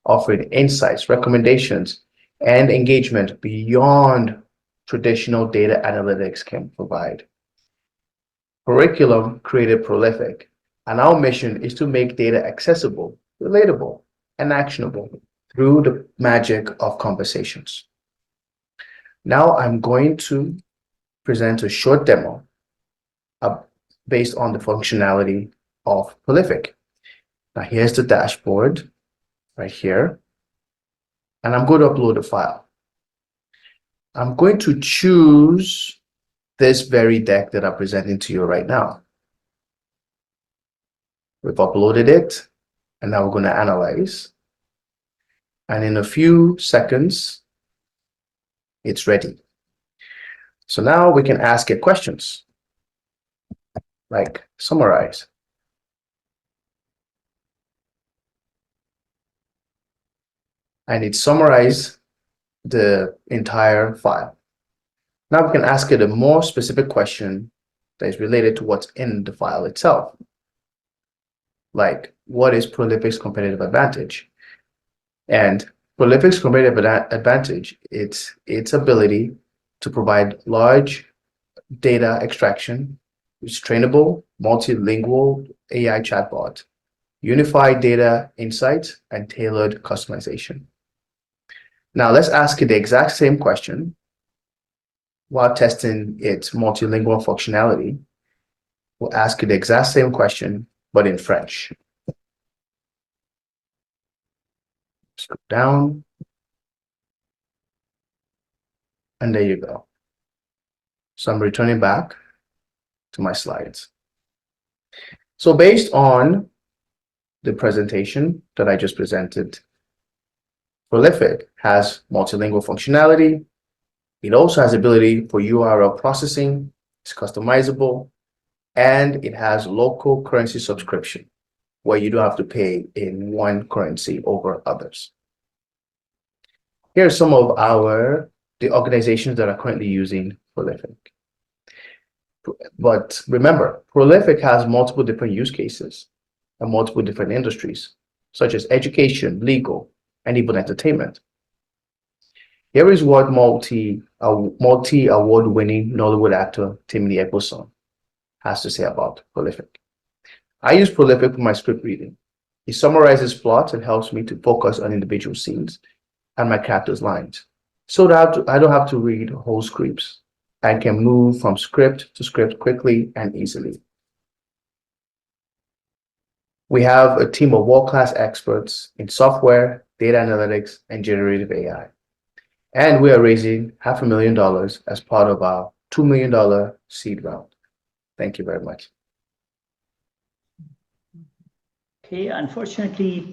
offering insights, recommendations, and engagement beyond traditional data analytics can provide. Curriculum created Prolific, and our mission is to make data accessible, relatable, and actionable through the magic of conversations. Now I'm going to present a short demo based on the functionality of Prolific. Now here's the dashboard right here, and I'm going to upload a file. I'm going to choose this very deck that I'm presenting to you right now. We've uploaded it, and now we're going to analyze. And in a few seconds, it's ready. So now we can ask it questions like summarize. And it summarized the entire file. Now we can ask it a more specific question that is related to what's in the file itself. Like, what is Prolific's competitive advantage? And Prolific's competitive advantage, it's its ability to provide large data extraction, it's trainable, multilingual AI chatbot, unified data insights, and tailored customization. Now let's ask it the exact same question while testing its multilingual functionality. We'll ask it the exact same question, but in French. Scroll down. And there you go. So I'm returning back to my slides. So based on the presentation that I just presented. Prolific has multilingual functionality. It also has ability for URL processing. It's customizable, and it has local currency subscription, where you don't have to pay in one currency over others. Here are some of the organizations that are currently using Prolific. But remember, Prolific has multiple different use cases and multiple different industries, such as education, legal, and even entertainment. Here is what multi-award-winning Nollywood actor Timothy Eccleston has to say about Prolific. I use Prolific for my script reading. It summarizes plots and helps me to focus on individual scenes and my characters' lines, so that I don't have to read whole scripts. I can move from script to script quickly and easily. We have a team of world-class experts in software, data analytics, and generative AI. And we are raising $500,000 as part of our $2 million seed round. Thank you very much.
Okay, unfortunately,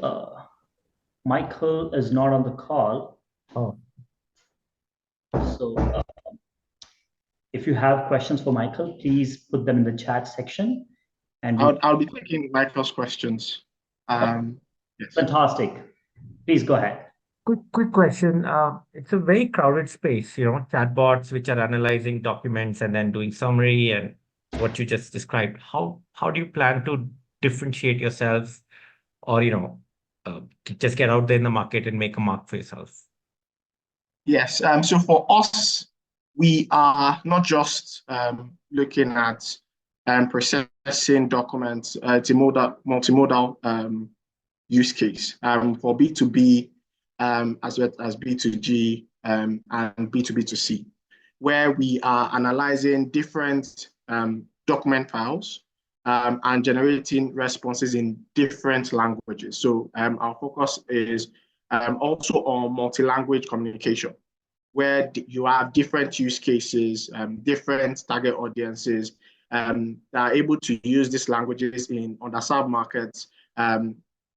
Michael is not on the call.
Oh.
So if you have questions for Michael, please put them in the chat section. And
I'll be taking Michael's questions.
Yes. Fantastic. Please go ahead.
Quick question. It's a very crowded space, chatbots which are analyzing documents and then doing summary and what you just described. How do you plan to differentiate yourself, or just get out there in the market and make a mark for yourself?
Yes. So for us, we are not just looking at processing documents. It's a multimodal use case for B2B as well as B2G and B2B2C, where we are analyzing different document files and generating responses in different languages. So our focus is also on multi-language communication, where you have different use cases, different target audiences that are able to use these languages in underserved markets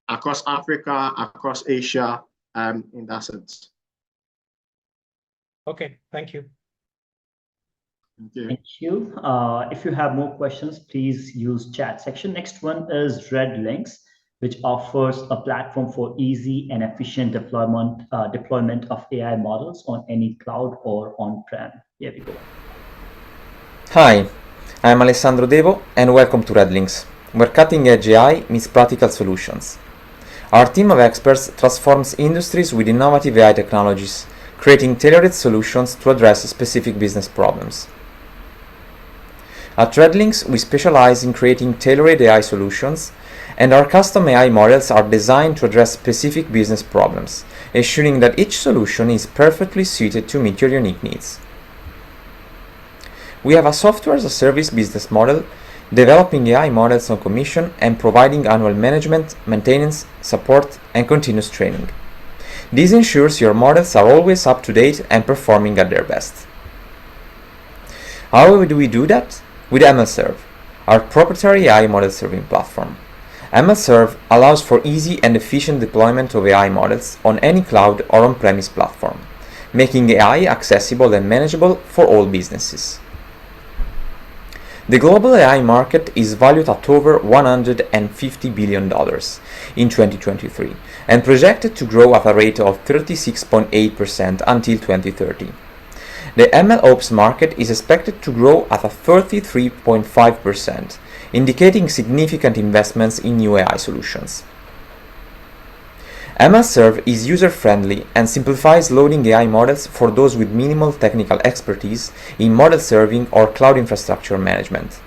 across Africa, across Asia, in that sense.
Okay, thank you.
Thank you. If you have more questions, please use chat section. Next one is Red Links, which offers a platform for easy and efficient deployment of AI models on any cloud or on-prem. Here we go.
Hi, I'm Alessandro Devo, and welcome to Red Links, where cutting-edge AI meets practical solutions. Our team of experts transforms industries with innovative AI technologies, creating tailored solutions to address specific business problems. At RedLinks, we specialize in creating tailored AI solutions, and our custom AI models are designed to address specific business problems, ensuring that each solution is perfectly suited to meet your unique needs. We have a software as a service business model, developing AI models on commission and providing annual management, maintenance, support, and continuous training. This ensures your models are always up to date and performing at their best. How do we do that? With MLServe, our proprietary AI model serving platform. MLServe allows for easy and efficient deployment of AI models on any cloud or on-premise platform, making AI accessible and manageable for all businesses. The global AI market is valued at over $150 billion in 2023 and projected to grow at a rate of 36.8% until 2030. The MLOps market is expected to grow at a 33.5%, indicating significant investments in new AI solutions. MLServe is user-friendly and simplifies loading AI models for those with minimal technical expertise in model serving or cloud infrastructure management.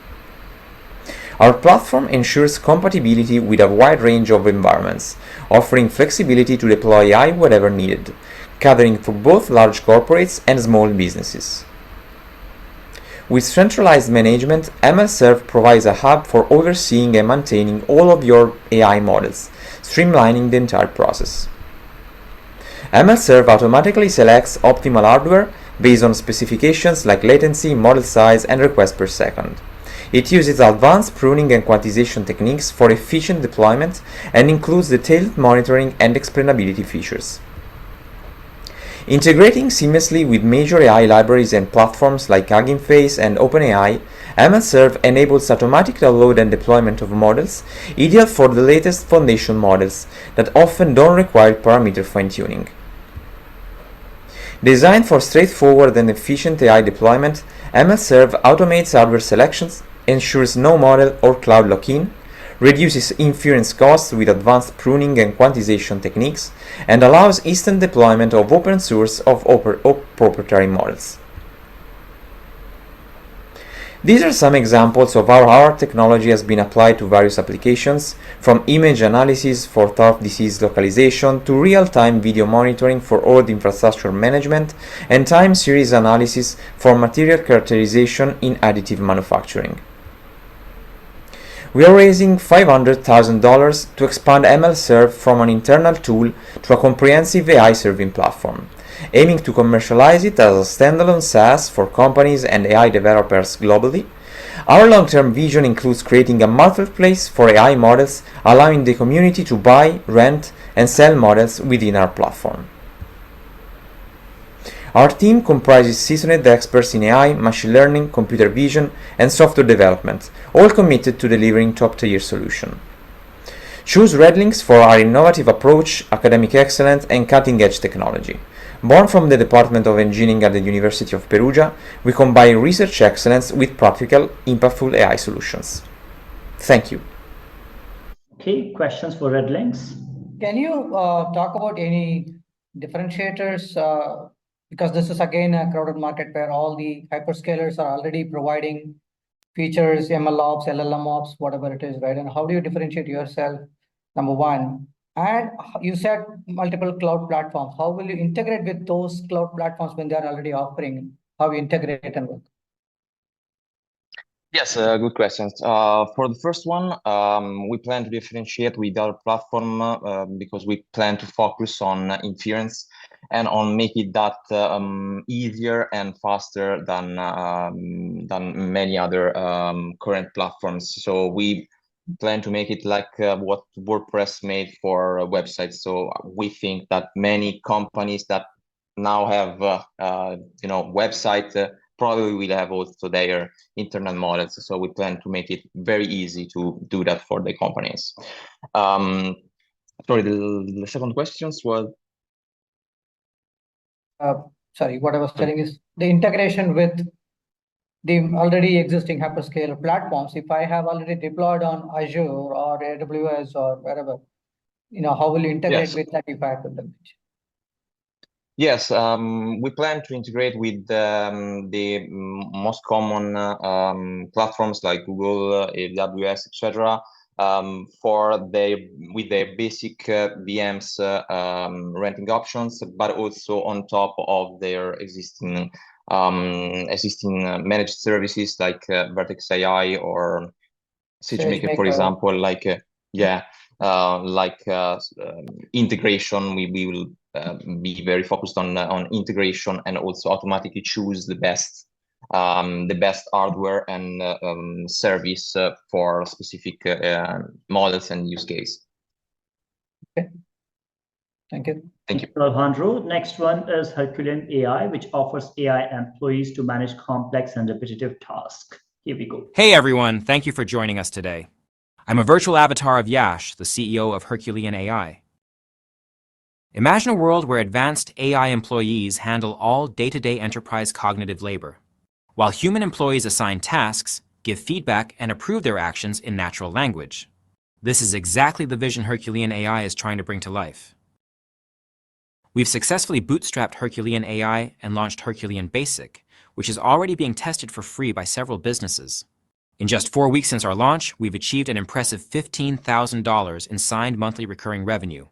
Our platform ensures compatibility with a wide range of environments, offering flexibility to deploy AI wherever needed, covering for both large corporates and small businesses. With centralized management, MLServe provides a hub for overseeing and maintaining all of your AI models, streamlining the entire process. MLServe automatically selects optimal hardware based on specifications like latency, model size, and requests per second. It uses advanced pruning and quantization techniques for efficient deployment and includes detailed monitoring and explainability features. Integrating seamlessly with major AI libraries and platforms like Hugging Face and OpenAI, MLServe enables automatic download and deployment of models, ideal for the latest foundation models that often don't require parameter fine-tuning. Designed for straightforward and efficient AI deployment, MLServe automates hardware selections, ensures no model or cloud lock-in, reduces inference costs with advanced pruning and quantization techniques, and allows instant deployment of open source or proprietary models. These are some examples of how our technology has been applied to various applications, from image analysis for turf disease localization to real-time video monitoring for old infrastructure management and time series analysis for material characterization in additive manufacturing. We are raising $500,000 to expand MLServe from an internal tool to a comprehensive AI serving platform, aiming to commercialize it as a standalone SaaS for companies and AI developers globally. Our long-term vision includes creating a marketplace for AI models, allowing the community to buy, rent, and sell models within our platform. Our team comprises seasoned experts in AI, machine learning, computer vision, and software development, all committed to delivering top-tier solutions. Choose RedLinks for our innovative approach, academic excellence, and cutting-edge technology. Born from the Department of Engineering at the University of Perugia, we combine research excellence with practical, impactful AI solutions. Thank you.
Okay, questions for RedLinks?
Can you talk about any differentiators? Because this is again a crowded market where all the hyperscalers are already providing features, MLOps, LLMOps, whatever it is, right? And how do you differentiate yourself, number one? And you said multiple cloud platforms. How will you integrate with those cloud platforms when they're already offering? How you integrate and work?
Yes, good questions. For the first one, we plan to differentiate with our platform because we plan to focus on inference and on make it that easier and faster than many other current platforms. So we plan to make it like what WordPress made for websites. So we think that many companies that now have website probably will have also their internal models. So we plan to make it very easy to do that for the companies. Sorry, the second question was?
Sorry, what I was telling is the integration with the already existing hyperscaler platforms. If I have already deployed on Azure or AWS or wherever, how will you integrate with that if I have to leverage?
Yes, we plan to integrate with the most common platforms like Google, AWS, etc. With their basic VMs renting options, but also on top of their existing managed services like Vertex AI or SageMaker, for example. Integration, we will be very focused on integration and also automatically choose the best hardware and service for specific models and use case.
Okay. Thank you.
Thank you.
Alejandro. Next one is Herculean AI, which offers AI employees to manage complex and repetitive tasks. Here we go.
Hey everyone, thank you for joining us today. I'm a virtual avatar of Yash, the CEO of Herculean AI. Imagine a world where advanced AI employees handle all day-to-day enterprise cognitive labor, while human employees assign tasks, give feedback, and approve their actions in natural language. This is exactly the vision Herculean AI is trying to bring to life. We've successfully bootstrapped Herculean AI and launched Herculean Basic, which is already being tested for free by several businesses. In just 4 weeks since our launch, we've achieved an impressive $15,000 in signed monthly recurring revenue.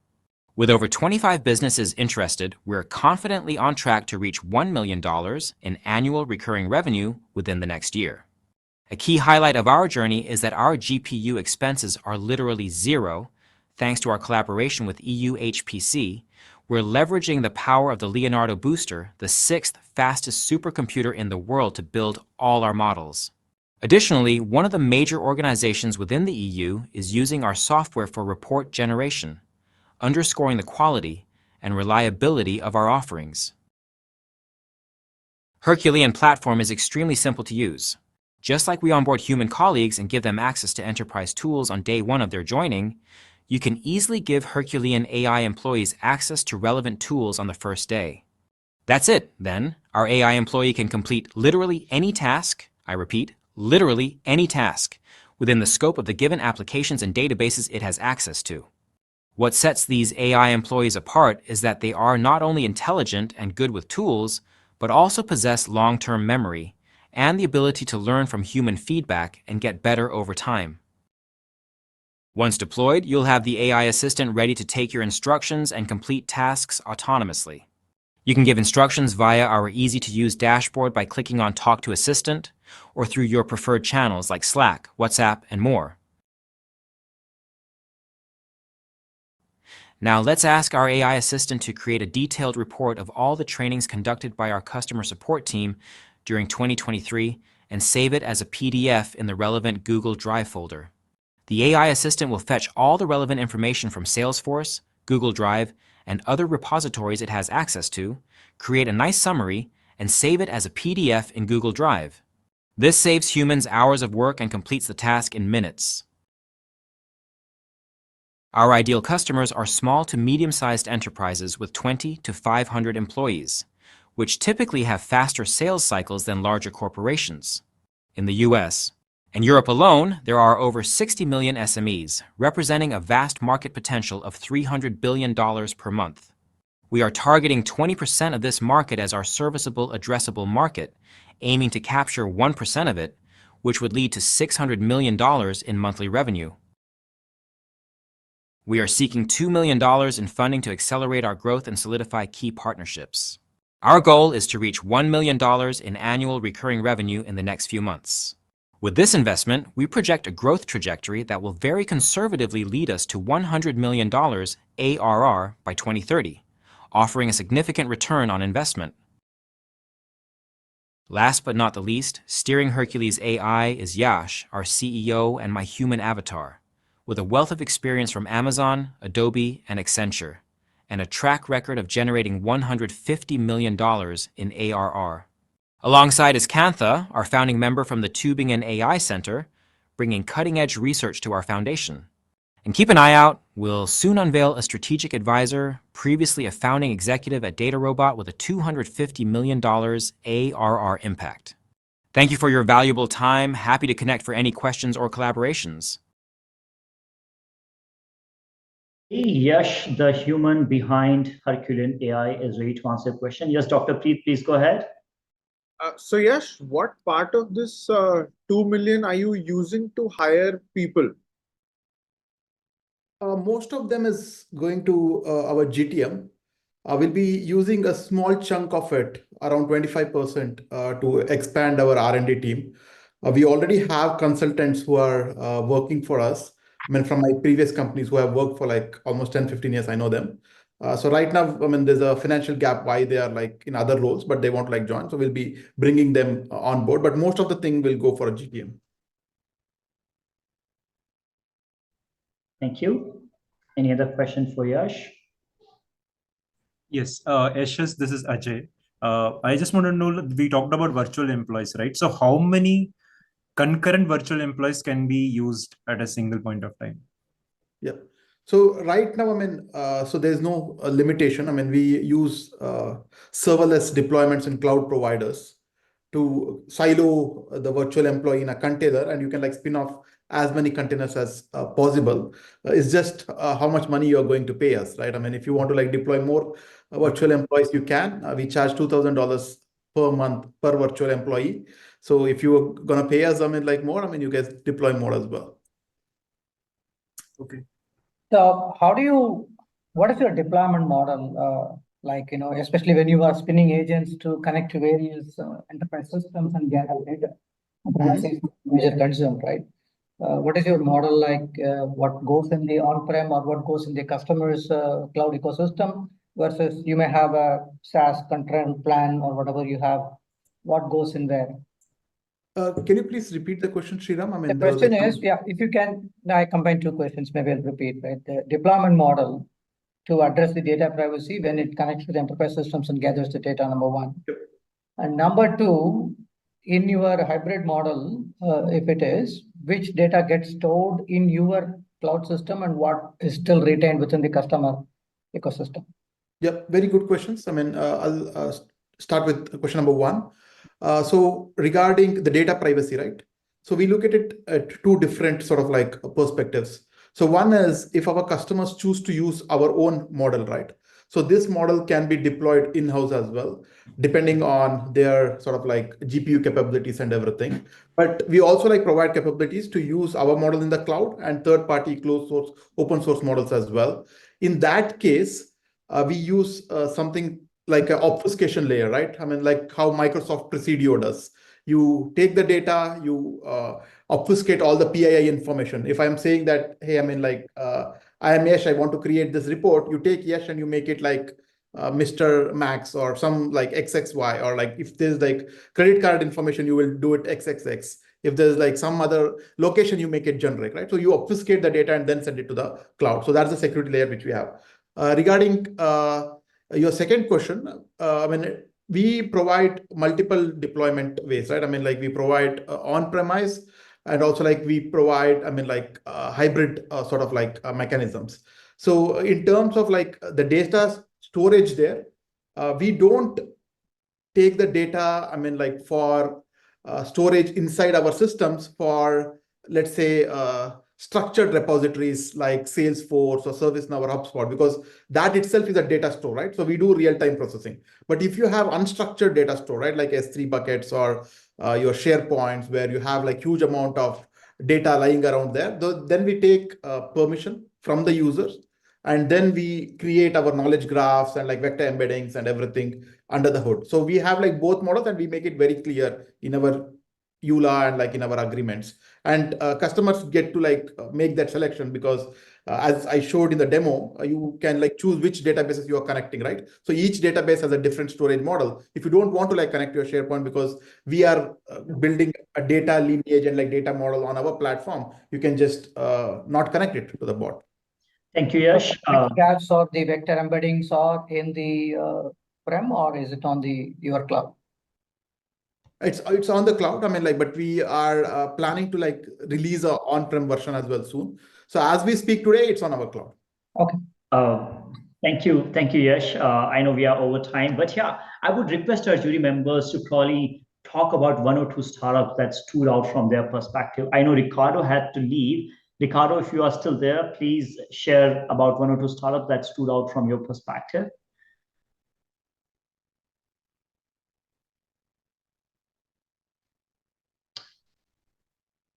With over 25 businesses interested, we're confidently on track to reach $1 million in annual recurring revenue within the next year. A key highlight of our journey is that our GPU expenses are literally zero, thanks to our collaboration with EU HPC. We're leveraging the power of the Leonardo Booster, the 6th fastest supercomputer in the world, to build all our models. Additionally, one of the major organizations within the EU is using our software for report generation, underscoring the quality and reliability of our offerings. Herculean platform is extremely simple to use. Just like we onboard human colleagues and give them access to enterprise tools on day one of their joining, you can easily give Herculean AI employees access to relevant tools on the first day. That's it, then. Our AI employee can complete literally any task, I repeat, literally any task, within the scope of the given applications and databases it has access to. What sets these AI employees apart is that they are not only intelligent and good with tools, but also possess long-term memory and the ability to learn from human feedback and get better over time. Once deployed, you'll have the AI assistant ready to take your instructions and complete tasks autonomously. You can give instructions via our easy-to-use dashboard by clicking on Talk to Assistant, or through your preferred channels like Slack, WhatsApp, and more. Now let's ask our AI assistant to create a detailed report of all the trainings conducted by our customer support team during 2023 and save it as a PDF in the relevant Google Drive folder. The AI assistant will fetch all the relevant information from Salesforce, Google Drive, and other repositories it has access to, create a nice summary, and save it as a PDF in Google Drive. This saves humans hours of work and completes the task in minutes. Our ideal customers are small to medium-sized enterprises with 20 to 500 employees, which typically have faster sales cycles than larger corporations. In the US and Europe alone, there are over 60 million SMEs, representing a vast market potential of $300 billion per month. We are targeting 20% of this market as our serviceable addressable market, aiming to capture 1% of it, which would lead to $600 million in monthly revenue. We are seeking $2 million in funding to accelerate our growth and solidify key partnerships. Our goal is to reach $1 million in annual recurring revenue in the next few months. With this investment, we project a growth trajectory that will very conservatively lead us to $100 million ARR by 2030, offering a significant return on investment. Last but not the least, steering Hercules AI is Yash, our CEO and my human avatar, with a wealth of experience from Amazon, Adobe, and Accenture, and a track record of generating $150 million in ARR. Alongside is Kantha, our founding member from the Tübingen AI Center, bringing cutting-edge research to our foundation. And keep an eye out, we'll soon unveil a strategic advisor, previously a founding executive at DataRobot with a $250 million ARR impact. Thank you for your valuable time. Happy to connect for any questions or collaborations.
Yash, the human behind Herculean AI, is ready to answer your question. Yes, Dr. Preet, please go ahead.
So Yash, what part of this 2 million are you using to hire people?
Most of them is going to our GTM. We'll be using a small chunk of it, around 25%, to expand our R&D team. We already have consultants who are working for us. I mean, from my previous companies who have worked for like almost 10, 15 years, I know them. So right now, I mean, there's a financial gap why they are like in other roles, but they want to like join. So we'll be bringing them on board, but most of the thing will go for a GTM.
Thank you. Any other question for Yash?
Yes, Yash, this is Ajay. I just want to know, we talked about virtual employees, right? So how many concurrent virtual employees can be used at a single point of time?
Yeah. So right now, I mean, so there's no limitation. I mean, we use serverless deployments in cloud providers to silo the virtual employee in a container, and you can like spin off as many containers as possible. It's just how much money you're going to pay us, right? I mean, if you want to like deploy more virtual employees, you can. We charge $2,000 per month per virtual employee. So if you're gonna pay us, I mean, like more, I mean, you guys deploy more as well.
Okay.
So what is your deployment model? Like, you know, especially when you are spinning agents to connect to various enterprise systems and gather data. Major concern, right? What is your model like? What goes in the on-prem or what goes in the customer's cloud ecosystem versus you may have a SaaS control plan or whatever you have. What goes in there?
Can you please repeat the question, Sriram? I
The
mean, there was
question
like
is, yeah, if you can, I combine two questions, maybe I'll repeat, right? The deployment model to address the data privacy when it connects with enterprise systems and gathers the data, number one. And number two, in your hybrid model, if it is, which data gets stored in your cloud system and what is still retained within the customer ecosystem?
Yeah, very good questions. I mean, I'll start with question number one. So regarding the data privacy, right? So we look at it at two different sort of like perspectives. So one is if our customers choose to use our own model, right? So this model can be deployed in-house as well, depending on their sort of like GPU capabilities and everything. But we also like provide capabilities to use our model in the cloud and third-party closed source, open source models as well. In that case, we use something like an obfuscation layer, right? I mean, like how Microsoft Presidio does. You take the data, you obfuscate all the PII information. If I'm saying that, hey, I mean, like, I am Yash, I want to create this report, you take Yash and you make it like Mr. Max or some like XXY, or like if there's like credit card information, you will do it XXX. If there's like some other location, you make it generic, right? So you obfuscate the data and then send it to the cloud. So that's the security layer which we have. Regarding your second question, I mean, we provide multiple deployment ways, right? I mean, like we provide on-premise and also like we provide, I mean, like hybrid sort of like mechanisms. So in terms of like the data storage there, we don't take the data, I mean, like for storage inside our systems for, let's say, structured repositories like Salesforce or ServiceNow or HubSpot, because that itself is a data store, right? So we do real-time processing. But if you have unstructured data store, right, like S3 buckets or your SharePoints where you have like huge amount of data lying around there, then we take permission from the users, and then we create our knowledge graphs and like vector embeddings and everything under the hood. So we have like both models and we make it very clear in our EULA and like in our agreements. And customers get to like make that selection because as I showed in the demo, you can like choose which databases you are connecting, right? So each database has a different storage model. If you don't want to like connect to your SharePoint because we are building a data lineage and like data model on our platform, you can just not connect it to the bot.
Thank you, Yash.
Graphs or the vector embeddings are in the prem, or is it on your cloud?
It's on the cloud. I mean, like, but we are planning to like release a on-prem version as well soon. So as we speak today, it's on our cloud.
Okay.
Thank you, Yash. I know we are over time, but yeah, I would request our jury members to probably talk about one or two startups that stood out from their perspective. I know Ricardo had to leave. Ricardo, if you are still there, please share about one or two startups that stood out from your perspective.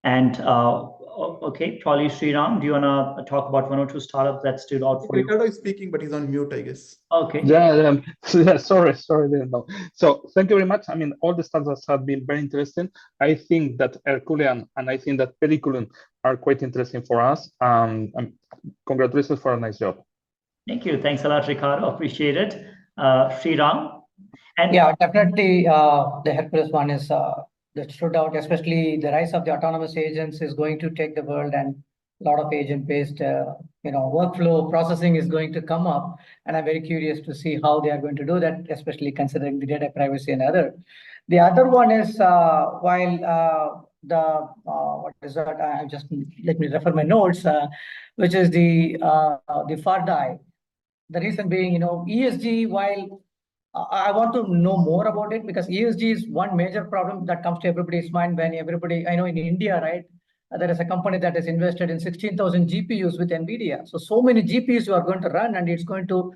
And okay, probably Sriram, do you want to talk about one or two startups that stood out for you?
Ricardo is speaking, but he's on mute, I guess.
Okay.
Yeah, sorry, didn't know. So thank you very much. I mean, all the startups have been very interesting. I think that Herculean and I think that Periculum are quite interesting for us. Congratulations for a nice job.
Thank you. Thanks a lot, Ricardo. Appreciate it. Sriram?
And yeah, definitely the Hercules one is that stood out, especially the rise of the autonomous agents is going to take the world, and a lot of agent-based workflow processing is going to come up. And I'm very curious to see how they are going to do that, especially considering the data privacy and other. The other one is while what is that? Let me refer my notes, which is the Fardai. The reason being, ESG, while I want to know more about it, because ESG is one major problem that comes to everybody's mind when I know in India, right, there is a company that has invested in 16,000 GPUs with NVIDIA. So many GPUs you are going to run, and it's going to,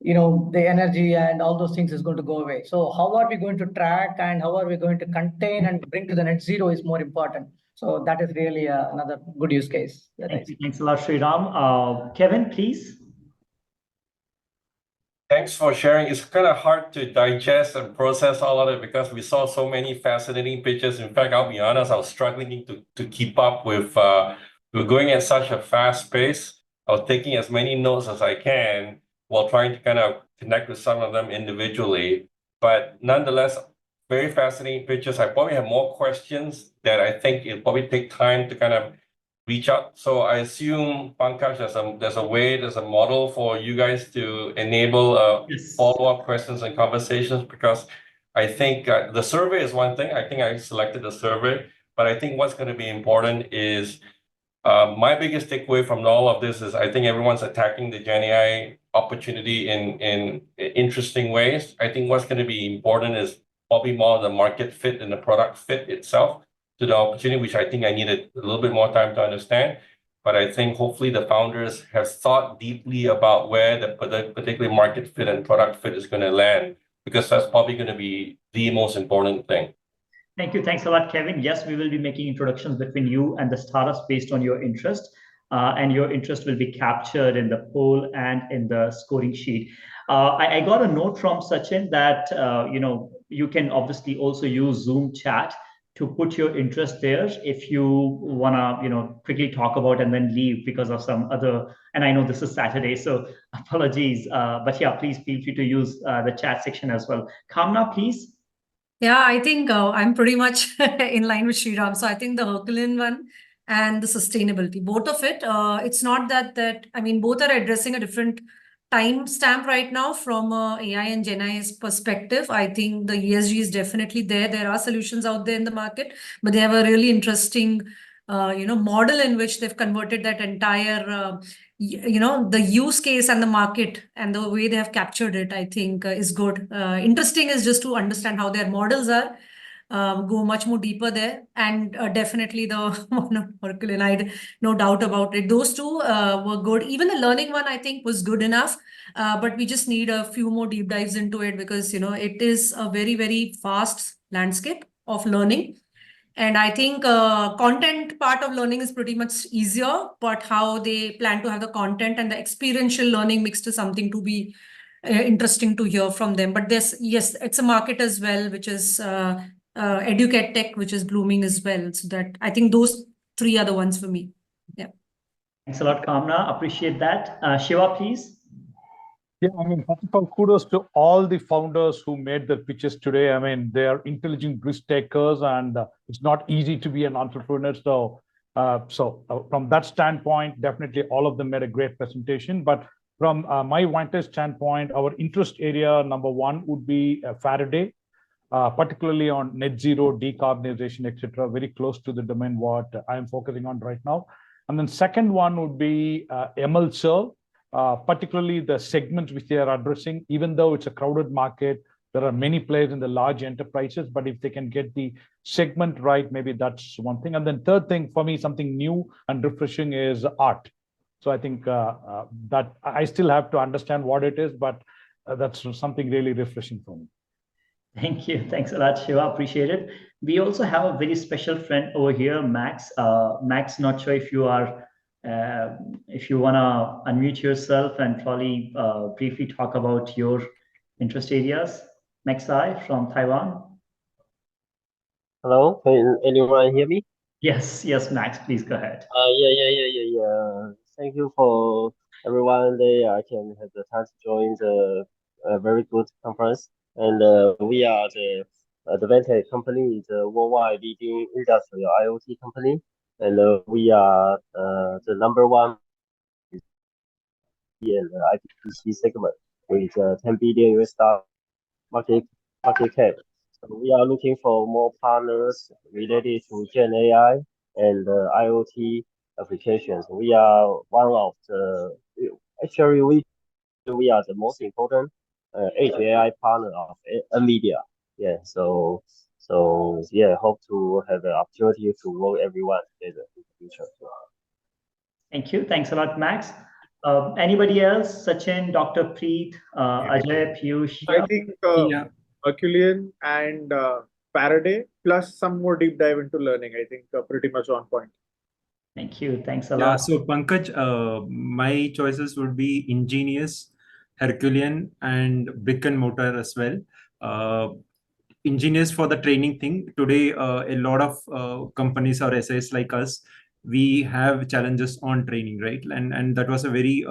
the energy and all those things is going to go away. So how are we going to track, and how are we going to contain and bring to the net zero is more important. So that is really another good use case.
Thanks a lot, Sriram. Kevin, please.
Thanks for sharing. It's kind of hard to digest and process all of it because we saw so many fascinating pictures. In fact, I'll be honest, I was struggling to keep up with we're going at such a fast pace. I was taking as many notes as I can while trying to kind of connect with some of them individually. But nonetheless, very fascinating pitches. I probably have more questions that I think it'll probably take time to kind of reach out. So I assume, Pankaj, there's a model for you guys to enable follow-up questions and conversations, because I think the survey is one thing. I think I selected the survey, but I think what's going to be important is my biggest takeaway from all of this is I think everyone's attacking the Gen AI opportunity in interesting ways. I think what's going to be important is probably more the market fit and the product fit itself to the opportunity, which I think I needed a little bit more time to understand. But I think hopefully the founders have thought deeply about where the particular market fit and product fit is going to land, because that's probably going to be the most important thing.
Thank you. Thanks a lot, Kevin. Yes, we will be making introductions between you and the startups based on your interest, and your interest will be captured in the poll and in the scoring sheet. I got a note from Sachin that you can obviously also use Zoom chat to put your interest there if you wanna quickly talk about and then leave because of some other. And I know this is Saturday, so apologies. But yeah, please feel free to use the chat section as well. Kamna, please.
Yeah, I think I'm pretty much in line with Sriram. So I think the Herculean one and the sustainability, both of it, it's not that I mean, both are addressing a different time stamp right now from AI and Gen I's perspective. I think the ESG is definitely there. There are solutions out there in the market, but they have a really interesting model in which they've converted that entire the use case and the market and the way they have captured it, I think is good. Interesting is just to understand how their models are, go much more deeper there. And definitely the one of Herculean, I had no doubt about it. Those two were good. Even the learning one, I think, was good enough. But we just need a few more deep dives into it because, it is a very, very fast landscape of learning. And I think content part of learning is pretty much easier, but how they plan to have the content and the experiential learning mixed is something to be interesting to hear from them. But yes, it's a market as well, which is educate tech, which is blooming as well. So that I think those three are the ones for me. Yeah.
Thanks a lot, Kamna. Appreciate that. Shiva, please.
Yeah, I mean, first of all, kudos to all the founders who made their pitches today. I mean, they are intelligent risk takers, and it's not easy to be an entrepreneur. So, from that standpoint, definitely all of them made a great presentation. But from my vantage standpoint, our interest area number one would be Faraday, particularly on net zero, decarbonization, etc. Very close to the domain what I am focusing on right now. And then second one would be ML Serve. Particularly the segment which they are addressing, even though it's a crowded market, there are many players in the large enterprises, but if they can get the segment right, maybe that's one thing. And then third thing for me, something new and refreshing is art. So I think that I still have to understand what it is, but that's something really refreshing for me.
Thank you. Thanks a lot, Shiva. Appreciate it. We also have a very special friend over here, Max. Max, not sure if you are if you want to unmute yourself and probably briefly talk about your interest areas. Max Ai from Taiwan.
Hello, can anyone hear me?
Yes, Max, please go ahead.
Yeah. Thank you for everyone there. I can have the chance to join the very good conference. And we are the Advantage company, the worldwide leading industrial IoT company. And we are the number one in the IPC segment with 10 billion US dollar market cap. So we are looking for more partners related to Gen AI and IoT applications. We are one of the, actually we are the most important edge AI partner of NVIDIA. Yeah, so yeah, hope to have the opportunity to work everyone together in the future.
Thank you. Thanks a lot, Max. Anybody else? Sachin, Dr. Preet, Ajay, Piyush?
I think Herculean and Faraday, plus some more deep dive into learning, I think pretty much on point.
Thank you. Thanks a lot.
So Pankaj, my choices would be Ingenious, Herculean, and Brick and Mortar as well. Ingenious for the training thing. Today, a lot of companies or SIs like us, we have challenges on training, right? And that was a very,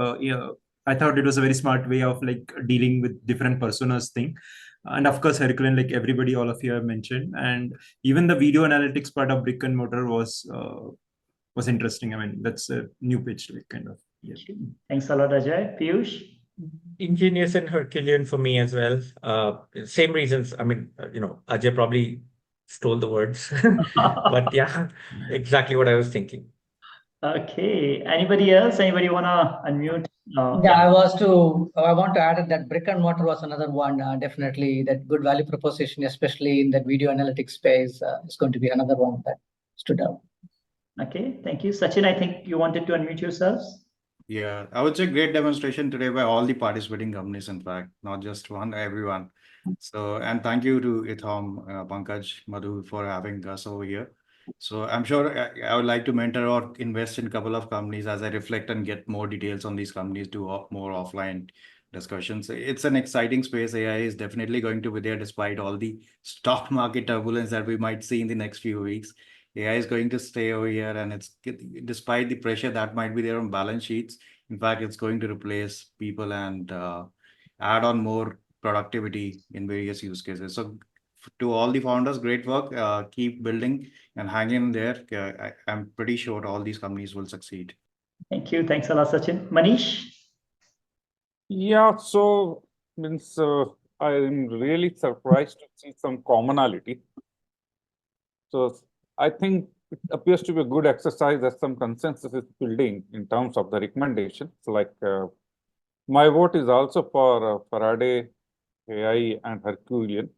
I thought it was a very smart way of like dealing with different personas thing. And of course, Herculean, like everybody, all of you have mentioned, and even the video analytics part of brick and mortar was interesting. I mean, that's a new pitch, like kind of. Yeah.
Thanks a lot, Ajay. Piyush?
Ingenious and Herculean for me as well. Same reasons. I mean, Ajay probably stole the words, but yeah, exactly what I was thinking.
Okay. Anybody else? Anybody wanna unmute?
Yeah, I want to add that brick and mortar was another one. Definitely that good value proposition, especially in that video analytics space, is going to be another one that stood out.
Okay, thank you. Sachin, I think you wanted to unmute yourselves.
Yeah, I would say great demonstration today by all the participating companies, in fact, not just one, everyone. So, and thank you to EthAum, Pankaj, Madhu for having us over here. So I'm sure I would like to mentor or invest in a couple of companies as I reflect and get more details on these companies, do more offline discussions. It's an exciting space. AI is definitely going to be there despite all the stock market turbulence that we might see in the next few weeks. AI is going to stay over here, and it's despite the pressure that might be there on balance sheets. In fact, it's going to replace people and add on more productivity in various use cases. So to all the founders, great work. Keep building and hang in there. I'm pretty sure all these companies will succeed.
Thank you. Thanks a lot, Sachin. Manish?
Yeah, so means I'm really surprised to see some commonality. So I think it appears to be a good exercise as some consensus is building in terms of the recommendations. Like my vote is also for Faraday, AI, and Herculean.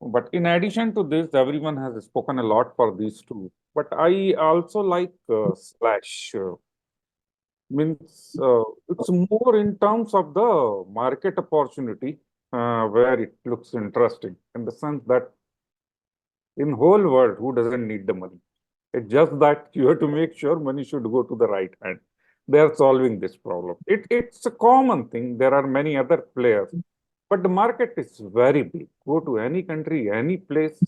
But in addition to this, everyone has spoken a lot for these two. But I also like Slash. Means it's more in terms of the market opportunity where it looks interesting in the sense that in whole world, who doesn't need the money? It's just that you have to make sure money should go to the right hand. They are solving this problem. It's a common thing. There are many other players, but the market is very big. Go to any country, any place.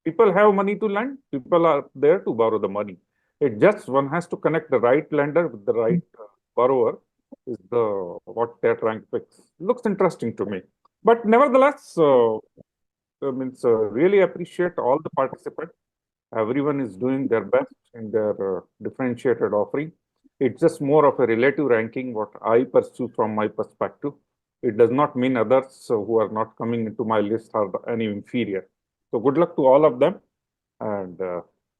People have money to lend. People are there to borrow the money. It just one has to connect the right lender with the right borrower. Is what they're trying to fix. Looks interesting to me. But nevertheless, really appreciate all the participants. Everyone is doing their best in their differentiated offering. It's just more of a relative ranking, what I pursue from my perspective. It does not mean others who are not coming into my list are any inferior. So good luck to all of them. And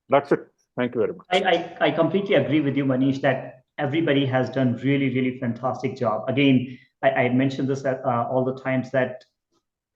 that's it. Thank you very much.
I completely agree with you, Manish, that everybody has done really, really fantastic job. Again, I mentioned this all the times that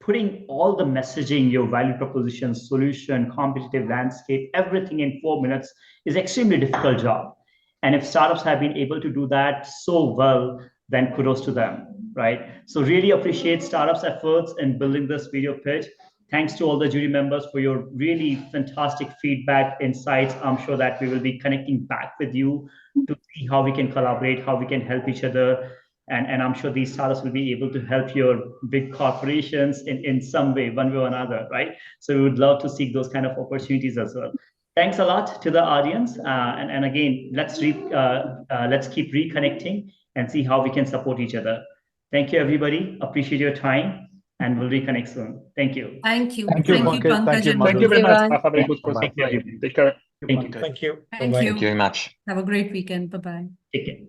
putting all the messaging, your value proposition, solution, competitive landscape, everything in 4 minutes is extremely difficult job. And if startups have been able to do that so well, then kudos to them, right? So really appreciate startups' efforts in building this video pitch. Thanks to all the jury members for your really fantastic feedback, insights. I'm sure that we will be connecting back with you to see how we can collaborate, how we can help each other. And I'm sure these startups will be able to help your big corporations in some way, one way or another, right? So we would love to seek those kind of opportunities as well. Thanks a lot to the audience. And again, let's keep reconnecting and see how we can support each other. Thank you, everybody. Appreciate your time, and we'll reconnect soon. Thank you.
Thank you.
Thank you, Pankaj.
Thank you,
Thank you very much.
everyone.
Have a very good rest of the day. Take care.
Thank you.
Thank you.
Thank
Bye-bye.
you.
Thank you very much.
Have a great weekend. Bye-bye.
Take care.